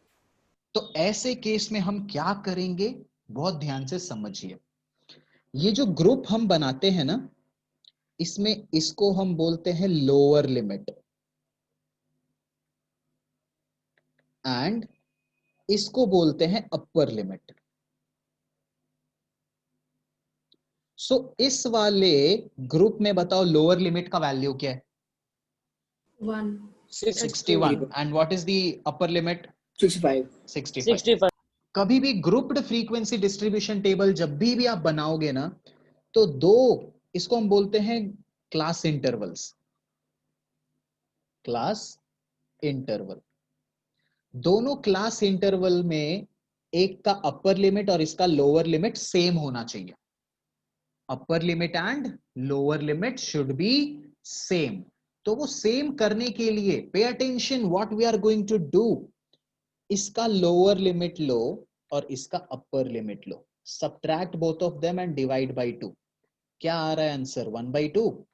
तो ऐसे केस में हम क्या करेंगे, बहुत ध्यान से समझिए। ये जो ग्रुप हम बनाते हैं ना, इसमें इसको हम बोलते हैं लोअर लिमिट एंड इसको बोलते हैं अपर लिमिट। सो इस वाले ग्रुप में बताओ लोअर लिमिट का वैल्यू क्या है?
1.
61 and what is the upper limit?
65.
65। कभी भी ग्रुप्ड फ्रीक्वेंसी डिस्ट्रीब्यूशन टेबल जब भी आप बनाओगे ना, तो दो, इसको हम बोलते हैं क्लास इंटरवल्स। क्लास इंटरवल, दोनों क्लास इंटरवल में एक का अपर लिमिट और इसका लोअर लिमिट सेम होना चाहिए। Upper limit and lower limit should be same. तो वो सेम करने के लिए pay attention what we are going to do, इसका लोअर लिमिट लो और इसका अपर लिमिट लो, subtract both of them and divide by 2। क्या आ रहा है आंसर? 1/2,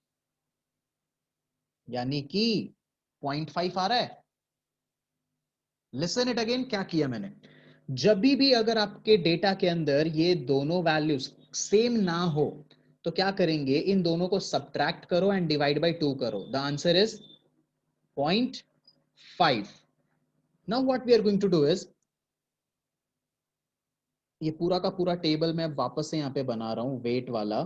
यानी कि 0.5 आ रहा है। लिसन इट अगेन, क्या किया मैंने? जब भी अगर आपके डेटा के अंदर ये दोनों वैल्यूज सेम ना हो तो क्या करेंगे, इन दोनों को सब्ट्रैक्ट करो एंड डिवाइड बाय 2 करो। The answer is 0.5। Now what we are going to do is, ये पूरा का पूरा टेबल मैं वापस से यहां पे बना रहा हूं वेट वाला।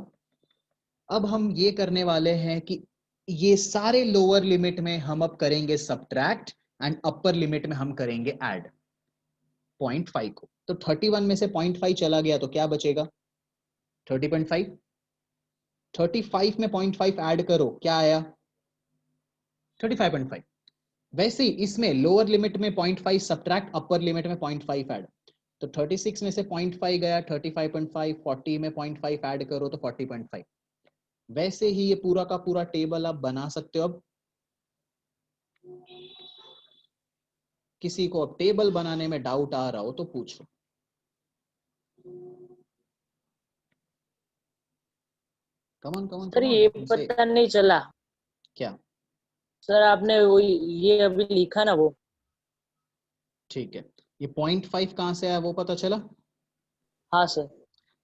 अब हम ये करने वाले हैं कि ये सारे लोअर लिमिट में हम अब करेंगे सब्ट्रैक्ट एंड अपर लिमिट में हम करेंगे ऐड 0.5 को। तो 31 में से 0.5 चला गया तो क्या बचेगा? 30.5। 35 में 0.5 ऐड करो, क्या आया? 35.5। वैसे ही इसमें लोअर लिमिट में 0.5 सब्ट्रैक्ट, अपर लिमिट में 0.5 ऐड। तो 36 में से 0.5 गया, 35.5, 40 में 0.5 ऐड करो तो 40.5। वैसे ही ये पूरा का पूरा टेबल आप बना सकते हो। अब किसी को अब टेबल बनाने में डाउट आ रहा हो तो पूछो। कमन कमन
सर ये पता नहीं चला।
क्या
सर आपने वो ये अभी लिखा ना वो?
ठीक है, ये 0.5 कहां से आया वो पता चला?
हाँ सर।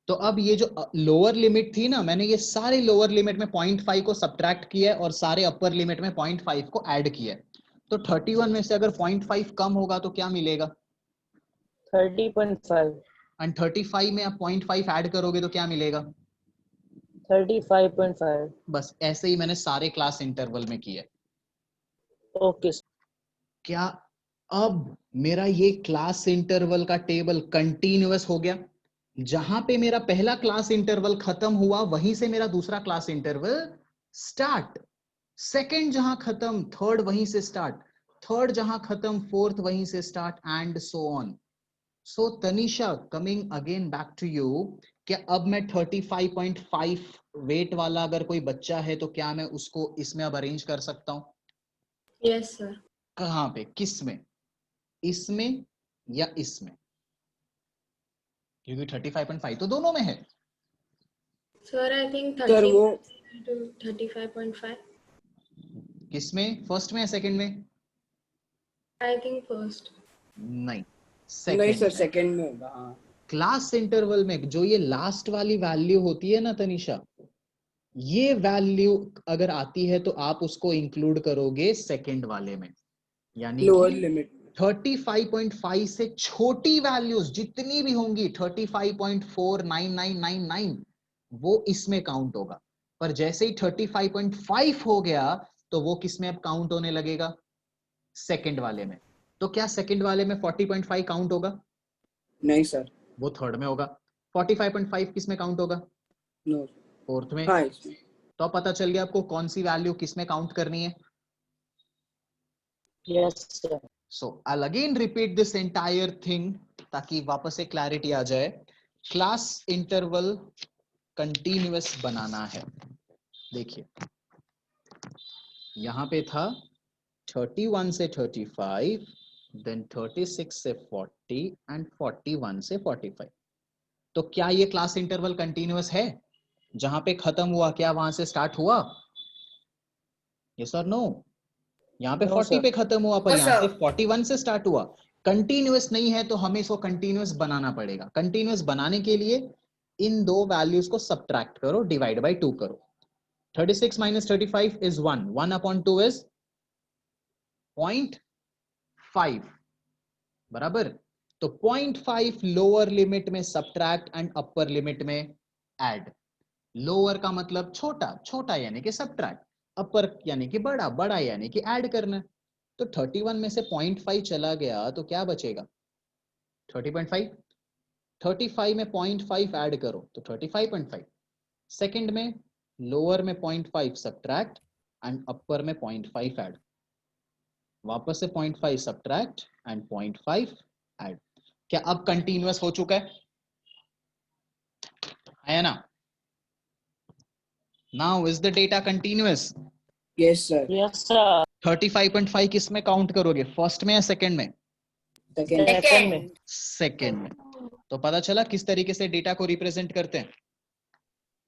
तो अब ये जो लोअर लिमिट थी ना, मैंने ये सारे लोअर लिमिट में 0.5 को सब्ट्रैक्ट किया है और सारे अपर लिमिट में 0.5 को ऐड किया है। तो 31 में से अगर 0.5 कम होगा तो क्या मिलेगा?
30.5।
एंड 35 में आप 0.5 ऐड करोगे तो क्या मिलेगा?
35.5।
बस ऐसे ही मैंने सारे क्लास इंटरवल में किया।
ओके।
क्या अब मेरा ये क्लास इंटरवल का टेबल कंटिन्यूअस हो गया? जहां पे मेरा पहला क्लास इंटरवल खत्म हुआ वहीं से मेरा दूसरा क्लास इंटरवल स्टार्ट। सेकंड जहां खत्म, थर्ड वहीं से स्टार्ट। थर्ड जहां खत्म, फोर्थ वहीं से start, and so on. So Tanisha, coming again back to you, क्या अब मैं 35.5 वेट वाला अगर कोई बच्चा है तो क्या मैं उसको इसमें अब अरेंज कर सकता हूं?
Yes sir.
कहां पे, किस में? इसमें या इसमें? क्योंकि 35.5 तो दोनों में है।
सर आई थिंक
सर वो
35.5।
किसमें, फर्स्ट में या सेकंड में?
I think first.
नहीं,
नहीं
सेकंड
सर,
में।
सेकंड में होगा। हाँ,
क्लास इंटरवल में जो ये लास्ट वाली वैल्यू होती है ना तनिषा, ये वैल्यू अगर आती है तो आप उसको इंक्लूड करोगे सेकंड वाले में, यानी
लोअर
कि
लिमिट।
35.5 से छोटी वैल्यूज जितनी भी होंगी 35.49999 वो इसमें काउंट होगा। पर जैसे ही 35.5 हो गया तो वो किसमें अब काउंट होने लगेगा? सेकंड वाले में। तो क्या सेकंड वाले में 40.5 काउंट होगा?
नहीं सर।
वो थर्ड में होगा। 45.5 किस में काउंट होगा?
नो।
फोर्थ में।
हाँ, इसमें।
तो पता चल गया आपको कौन सी वैल्यू किस में काउंट करनी है।
Yes, sir.
So I'll again repeat this entire thing ताकि वापस से क्लैरिटी आ जाए। क्लास इंटरवल कंटिन्यूअस बनाना है। देखिए यहां पे था 31 से 35, देन 36 से 40 एंड 41 से 45। तो क्या ये क्लास इंटरवल कंटिन्यूअस है? जहां पे खत्म हुआ क्या वहां से स्टार्ट हुआ? यस और नो? यहाँ पे
No,
40
sir.
पे खत्म हुआ पर
No,
यहाँ से
sir.
41 से स्टार्ट हुआ। कंटिन्यूअस नहीं है तो हमें इसको कंटिन्यूअस बनाना पड़ेगा। कंटिन्यूअस बनाने के लिए इन दो वैल्यूज को सब्ट्रैक्ट करो, डिवाइड बाय 2 करो। 36 minus 35 is 1. 1 upon 2 is 0.5 बराबर। तो 0.5 लोअर लिमिट में सब्ट्रैक्ट एंड अपर लिमिट में ऐड। लोअर का मतलब छोटा, छोटा यानी कि सब्ट्रैक्ट, अपर यानी कि बड़ा, बड़ा यानी कि ऐड करना। तो 31 में से 0.5 चला गया तो क्या बचेगा? 30.5। 35 में 0.5 ऐड करो तो 35.5। सेकंड में लोअर में 0.5 सब्ट्रैक्ट एंड अपर में 0.5 ऐड। वापस से 0.5 सब्ट्रैक्ट एंड 0.5 ऐड। क्या अब कंटिन्यूअस हो चुका है ना? Now is the data continuous?
Yes sir.
Yes, sir.
35.5 किस में काउंट करोगे, फर्स्ट में या सेकंड में?
सेकंड।
Second में.
सेकंड में। तो पता चला किस तरीके से डेटा को रिप्रेजेंट करते हैं।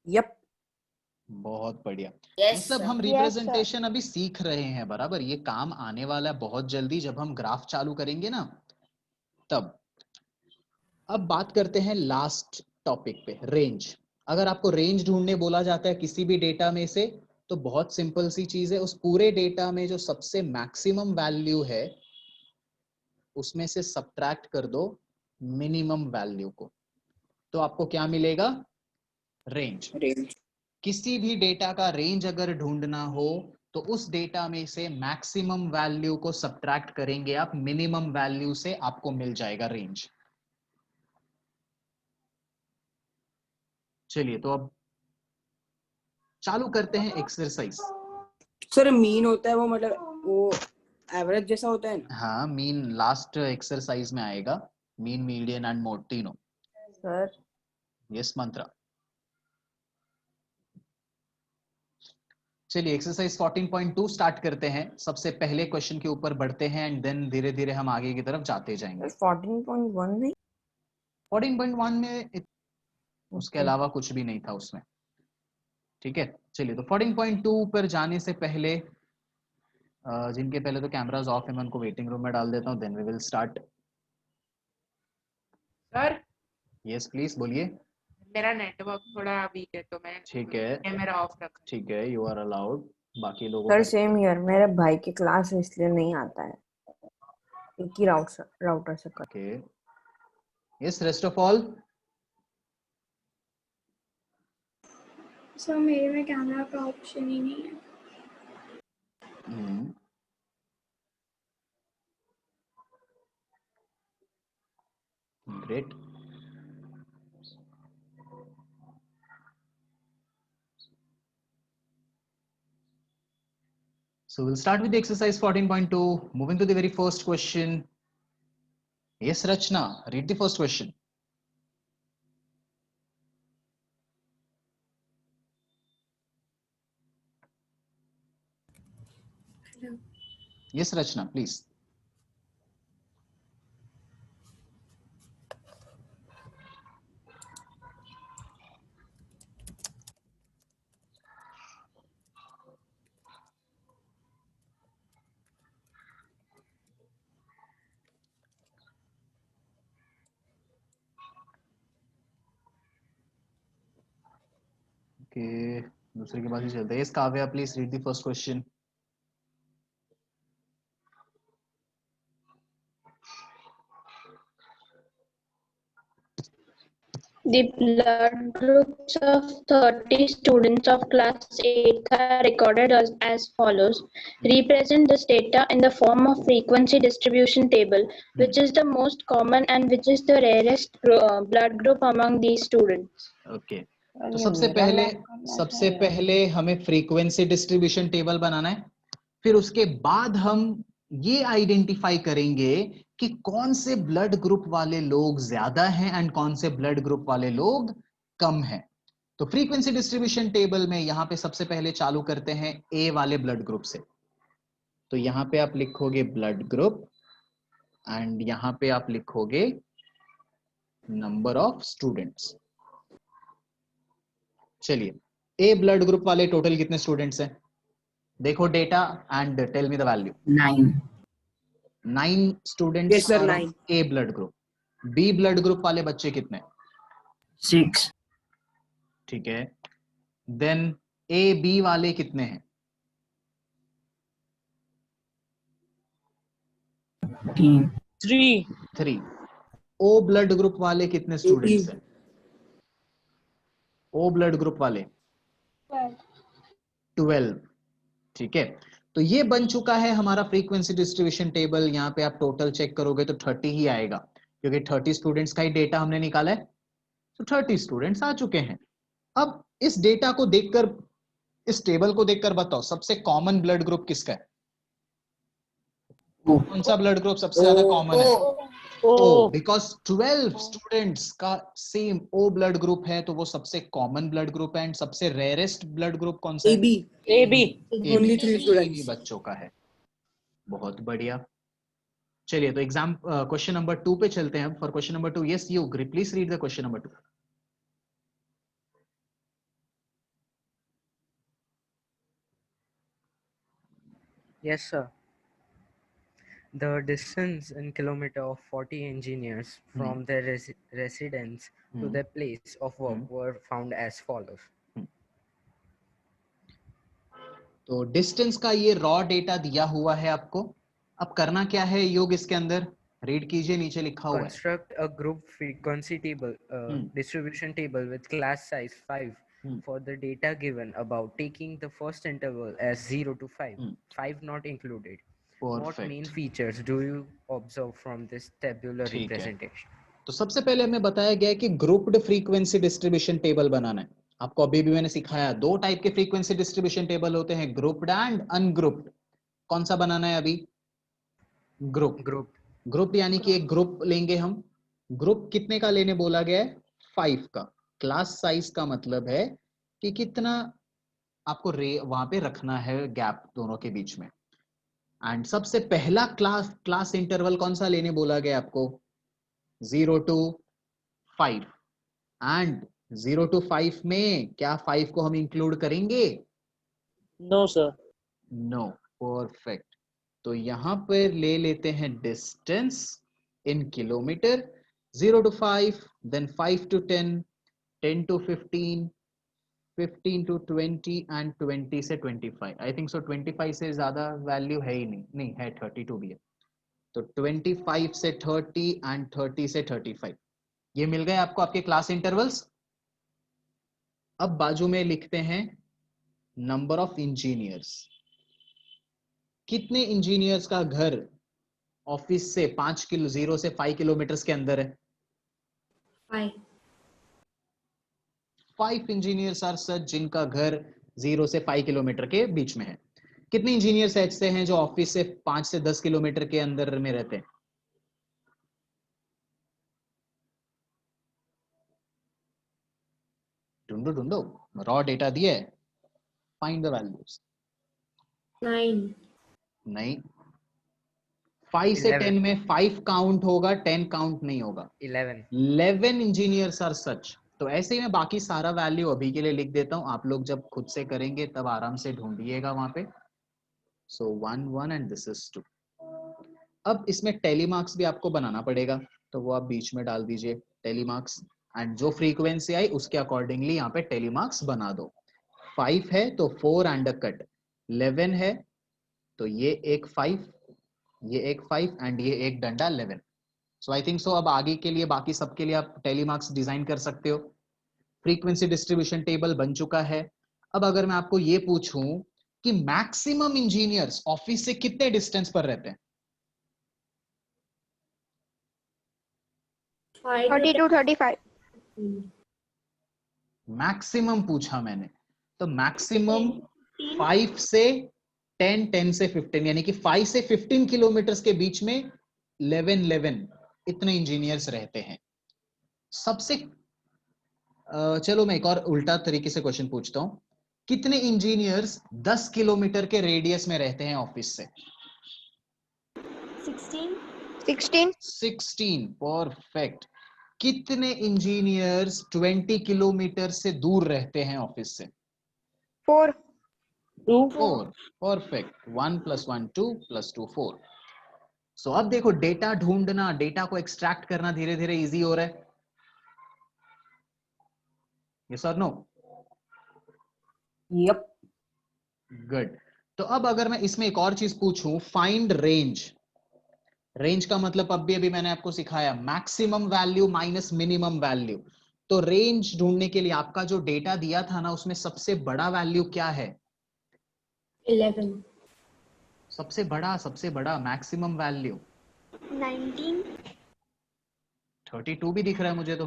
यप।
बहुत बढ़िया।
Yes,
मतलब
sir.
हम
Yes,
रिप्रेजेंटेशन अभी सीख रहे हैं, बराबर। ये काम आने वाला है बहुत जल्दी, जब हम ग्राफ चालू करेंगे ना तब। अब बात करते हैं लास्ट टॉपिक पे, रेंज। अगर आपको रेंज ढूंढने बोला जाता है किसी भी डेटा में से तो बहुत सिंपल सी चीज है, उस पूरे डेटा में जो सबसे मैक्सिमम वैल्यू है उसमें से सब्ट्रैक्ट कर दो मिनिमम वैल्यू को, तो आपको क्या मिलेगा? रेंज।
रेंज।
किसी भी डेटा का रेंज अगर ढूंढना हो तो उस डेटा में से मैक्सिमम वैल्यू को सब्ट्रैक्ट करेंगे आप मिनिमम वैल्यू से, आपको मिल जाएगा रेंज। चलिए तो अब चालू करते हैं एक्सरसाइज।
सर मीन होता है वो, मतलब वो एवरेज जैसा होता है ना?
हाँ, मीन लास्ट एक्सरसाइज में आएगा, मीन मीडियन एंड मोड तीनों।
सर
यस मंत्रा। चलिए एक्सरसाइज 14.2 स्टार्ट करते हैं। सबसे पहले क्वेश्चन के ऊपर बढ़ते हैं एंड देन धीरे धीरे हम आगे की तरफ जाते जाएंगे।
14.1 नहीं?
14.1 में उसके अलावा कुछ भी नहीं था उसमें। ठीक है, चलिए तो 14.2 पर जाने से पहले जिनके पहले तो कैमरास ऑफ है मैं उनको वेटिंग रूम में डाल देता हूं, then we will start.
Sir
yes please बोलिए।
मेरा नेटवर्क थोड़ा वीक है तो मैं
ठीक है,
कैमरा ऑफ रखा।
ठीक है, यू आर अलाउड। बाकी लोगों
सर
का
सेम हियर, मेरे भाई की क्लास है इसलिए नहीं आता है, एक ही राउटर से कर।
Okay, yes rest of all.
Sir मेरे में कैमरा का ऑप्शन ही नहीं है।
Great. So we'll start with the exercise 14.2, moving to the very first question. Yes Rachna, read the first question.
Hello.
Yes Rachna, please. Okay, दूसरे के पास ही चलते हैं। Yes, Kavya, please read the first question.
The blood groups of 30 students of class 8 are recorded as follows. Represent this data in the form of frequency distribution table, which is the most common and which is the rarest blood group among these students.
Okay. तो सबसे पहले हमें फ्रीक्वेंसी डिस्ट्रीब्यूशन टेबल बनाना है, फिर उसके बाद हम ये आइडेंटिफाई करेंगे कि कौन से ब्लड ग्रुप वाले लोग ज्यादा हैं एंड कौन से ब्लड ग्रुप वाले लोग कम हैं। तो फ्रीक्वेंसी डिस्ट्रीब्यूशन टेबल में यहां पे सबसे पहले चालू करते हैं ए वाले ब्लड ग्रुप से। तो यहां पे आप लिखोगे ब्लड ग्रुप एंड यहां पे आप लिखोगे नंबर ऑफ स्टूडेंट्स। चलिए, ए ब्लड ग्रुप वाले टोटल कितने स्टूडेंट्स हैं? देखो data and tell me the value. 9 students A blood group. B blood group वाले बच्चे कितने?
6।
ठीक है, देन ए बी वाले कितने हैं? 3। ओ ब्लड ग्रुप वाले कितने स्टूडेंट्स हैं? ओ ब्लड ग्रुप वाले 12। ठीक है, तो ये बन चुका है हमारा फ्रीक्वेंसी डिस्ट्रीब्यूशन टेबल। यहाँ पे आप टोटल चेक करोगे तो 30 ही आएगा, क्योंकि 30 स्टूडेंट्स का ही डेटा हमने निकाला है। तो 30 स्टूडेंट्स आ चुके हैं। अब इस डेटा को देखकर, इस टेबल को देखकर बताओ सबसे कॉमन ब्लड ग्रुप किसका है? कौन सा ब्लड ग्रुप सबसे ज्यादा कॉमन है? ओ, बिकॉज 12 स्टूडेंट्स का सेम ओ ब्लड ग्रुप है, तो वो सबसे कॉमन ब्लड ग्रुप है। एंड सबसे रेयरेस्ट ब्लड ग्रुप कौन सा है?
AB ओनली 3 स्टूडेंट्स
बच्चों का है। बहुत बढ़िया। चलिए, तो एग्जाम क्वेश्चन नंबर 2 पे चलते हैं। For question number 2, yes you please read the question number 2।
Yes, sir. The distance in kilometer of 40 engineers from their residence to their place of work were found as follows.
तो डिस्टेंस का ये रॉ डेटा दिया हुआ है आपको। अब करना क्या है योग, इसके अंदर रीड कीजिए, नीचे लिखा हुआ है।
Construct a group frequency table, distribution table with class size 5 for the data given about, taking the first interval as 0 to 5, 5 not included.
Perfect.
What main features do you observe from this tabular representation?
तो सबसे पहले हमें बताया गया है कि ग्रुप्ड फ्रीक्वेंसी डिस्ट्रीब्यूशन टेबल बनाना है। आपको अभी भी मैंने सिखाया 2 टाइप के फ्रीक्वेंसी डिस्ट्रीब्यूशन टेबल होते हैं, ग्रुप्ड एंड अनग्रुप्ड। कौन सा बनाना है अभी? ग्रुप यानी कि एक ग्रुप लेंगे हम। ग्रुप कितने का लेने बोला गया है? 5 का। क्लास साइज का मतलब है कि कितना आपको वहां पे रखना है गैप दोनों के बीच में। एंड सबसे पहला क्लास इंटरवल कौन सा लेने बोला गया आपको? 0 to 5। एंड 0 to 5 में क्या 5 को हम इंक्लूड करेंगे?
No sir.
नो। परफेक्ट। तो यहां पर ले लेते हैं डिस्टेंस इन किलोमीटर। 0 to 5, देन 5 to 10, 10 to 15, 15 to 20 एंड 20 से 25। आई थिंक सो 25 से ज्यादा वैल्यू है ही नहीं है, 32 भी है। तो 25 से 30 एंड 30 से 35, ये मिल गए आपको आपके क्लास इंटरवल्स। अब बाजू में लिखते हैं नंबर ऑफ इंजीनियर्स। कितने इंजीनियर्स का घर ऑफिस से 0 से 5 किलोमीटर के अंदर है? 5 इंजीनियर्स आर सच जिनका घर 0 से 5 किलोमीटर के बीच में है। कितने इंजीनियर्स ऐसे हैं जो ऑफिस से 5 से 10 किलोमीटर के अंदर में रहते हैं? ढूंढो, रॉ डेटा दिया है, फाइंड द वैल्यूज।
9
नहीं, 5 से 10 में 5 काउंट होगा, 10 काउंट नहीं होगा। 11 इंजीनियर्स आर सच। तो ऐसे ही मैं बाकी सारा वैल्यू अभी के लिए लिख देता हूं, आप लोग जब खुद से करेंगे तब आराम से ढूंढिएगा वहां पे। सो 1 1 एंड दिस इज 2। अब इसमें टेलीमार्क्स भी आपको बनाना पड़ेगा, तो वो आप बीच में डाल दीजिए टेलीमार्क्स, एंड जो फ्रीक्वेंसी आई उसके अकॉर्डिंगली यहाँ पे टेलीमार्क्स बना दो। 5 है तो 4 एंड अ कट 11 है, तो ये एक 5, ये एक 5 एंड ये एक डंडा 11। सो आई थिंक सो अब आगे के लिए बाकी सबके लिए आप टेली मार्क्स डिजाइन कर सकते हो। फ्रीक्वेंसी डिस्ट्रीब्यूशन टेबल बन चुका है। अब अगर मैं आपको ये पूछूं कि मैक्सिमम इंजीनियर्स ऑफिस से कितने डिस्टेंस पर रहते हैं?
30 to 35.
मैक्सिमम पूछा मैंने, तो मैक्सिमम 5 से 10, 10 से 15, यानी कि 5 से 15 किलोमीटर के बीच में 11 इतने इंजीनियर्स रहते हैं। सबसे चलो मैं एक और उल्टा तरीके से क्वेश्चन पूछता हूं, कितने इंजीनियर्स 10 किलोमीटर के रेडियस में रहते हैं ऑफिस से? 16 परफेक्ट। कितने इंजीनियर्स 20 किलोमीटर से दूर रहते हैं ऑफिस से?
4.
4 परफेक्ट। 1 + 1 2 + 2 4। सो अब देखो डेटा ढूंढना, डेटा को एक्सट्रैक्ट करना धीरे धीरे इजी हो रहा है। यस और नो?
यप।
गुड। तो अब अगर मैं इसमें एक और चीज पूछूं, फाइंड रेंज। रेंज का मतलब अभी मैंने आपको सिखाया maximum value minus minimum value. तो रेंज ढूंढने के लिए आपका जो डेटा दिया था ना, उसमें सबसे बड़ा वैल्यू क्या है?
11.
सबसे बड़ा मैक्सिमम वैल्यू
19.
32 भी दिख रहा है मुझे तो।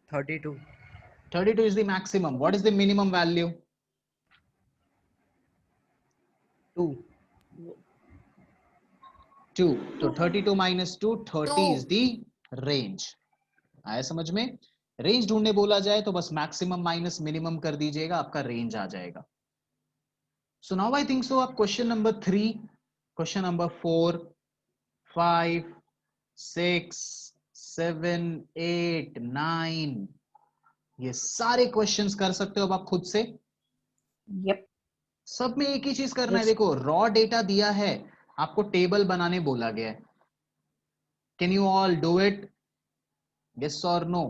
32.
32 is the maximum. What is the minimum value?
2.
2. तो 32 minus 2, 30 is the range. आया समझ में? रेंज ढूंढने बोला जाए तो बस मैक्सिमम माइनस मिनिमम कर दीजिएगा, आपका रेंज आ जाएगा। So now I think so आप क्वेश्चन नंबर 3, क्वेश्चन नंबर 4, 5, 6, 7, 8, 9 ये सारे क्वेश्चंस कर सकते हो अब आप खुद से।
यप।
सब में एक ही चीज करना है, देखो रॉ डेटा दिया है, आपको टेबल बनाने बोला गया है। Can you all do it? Yes और नो?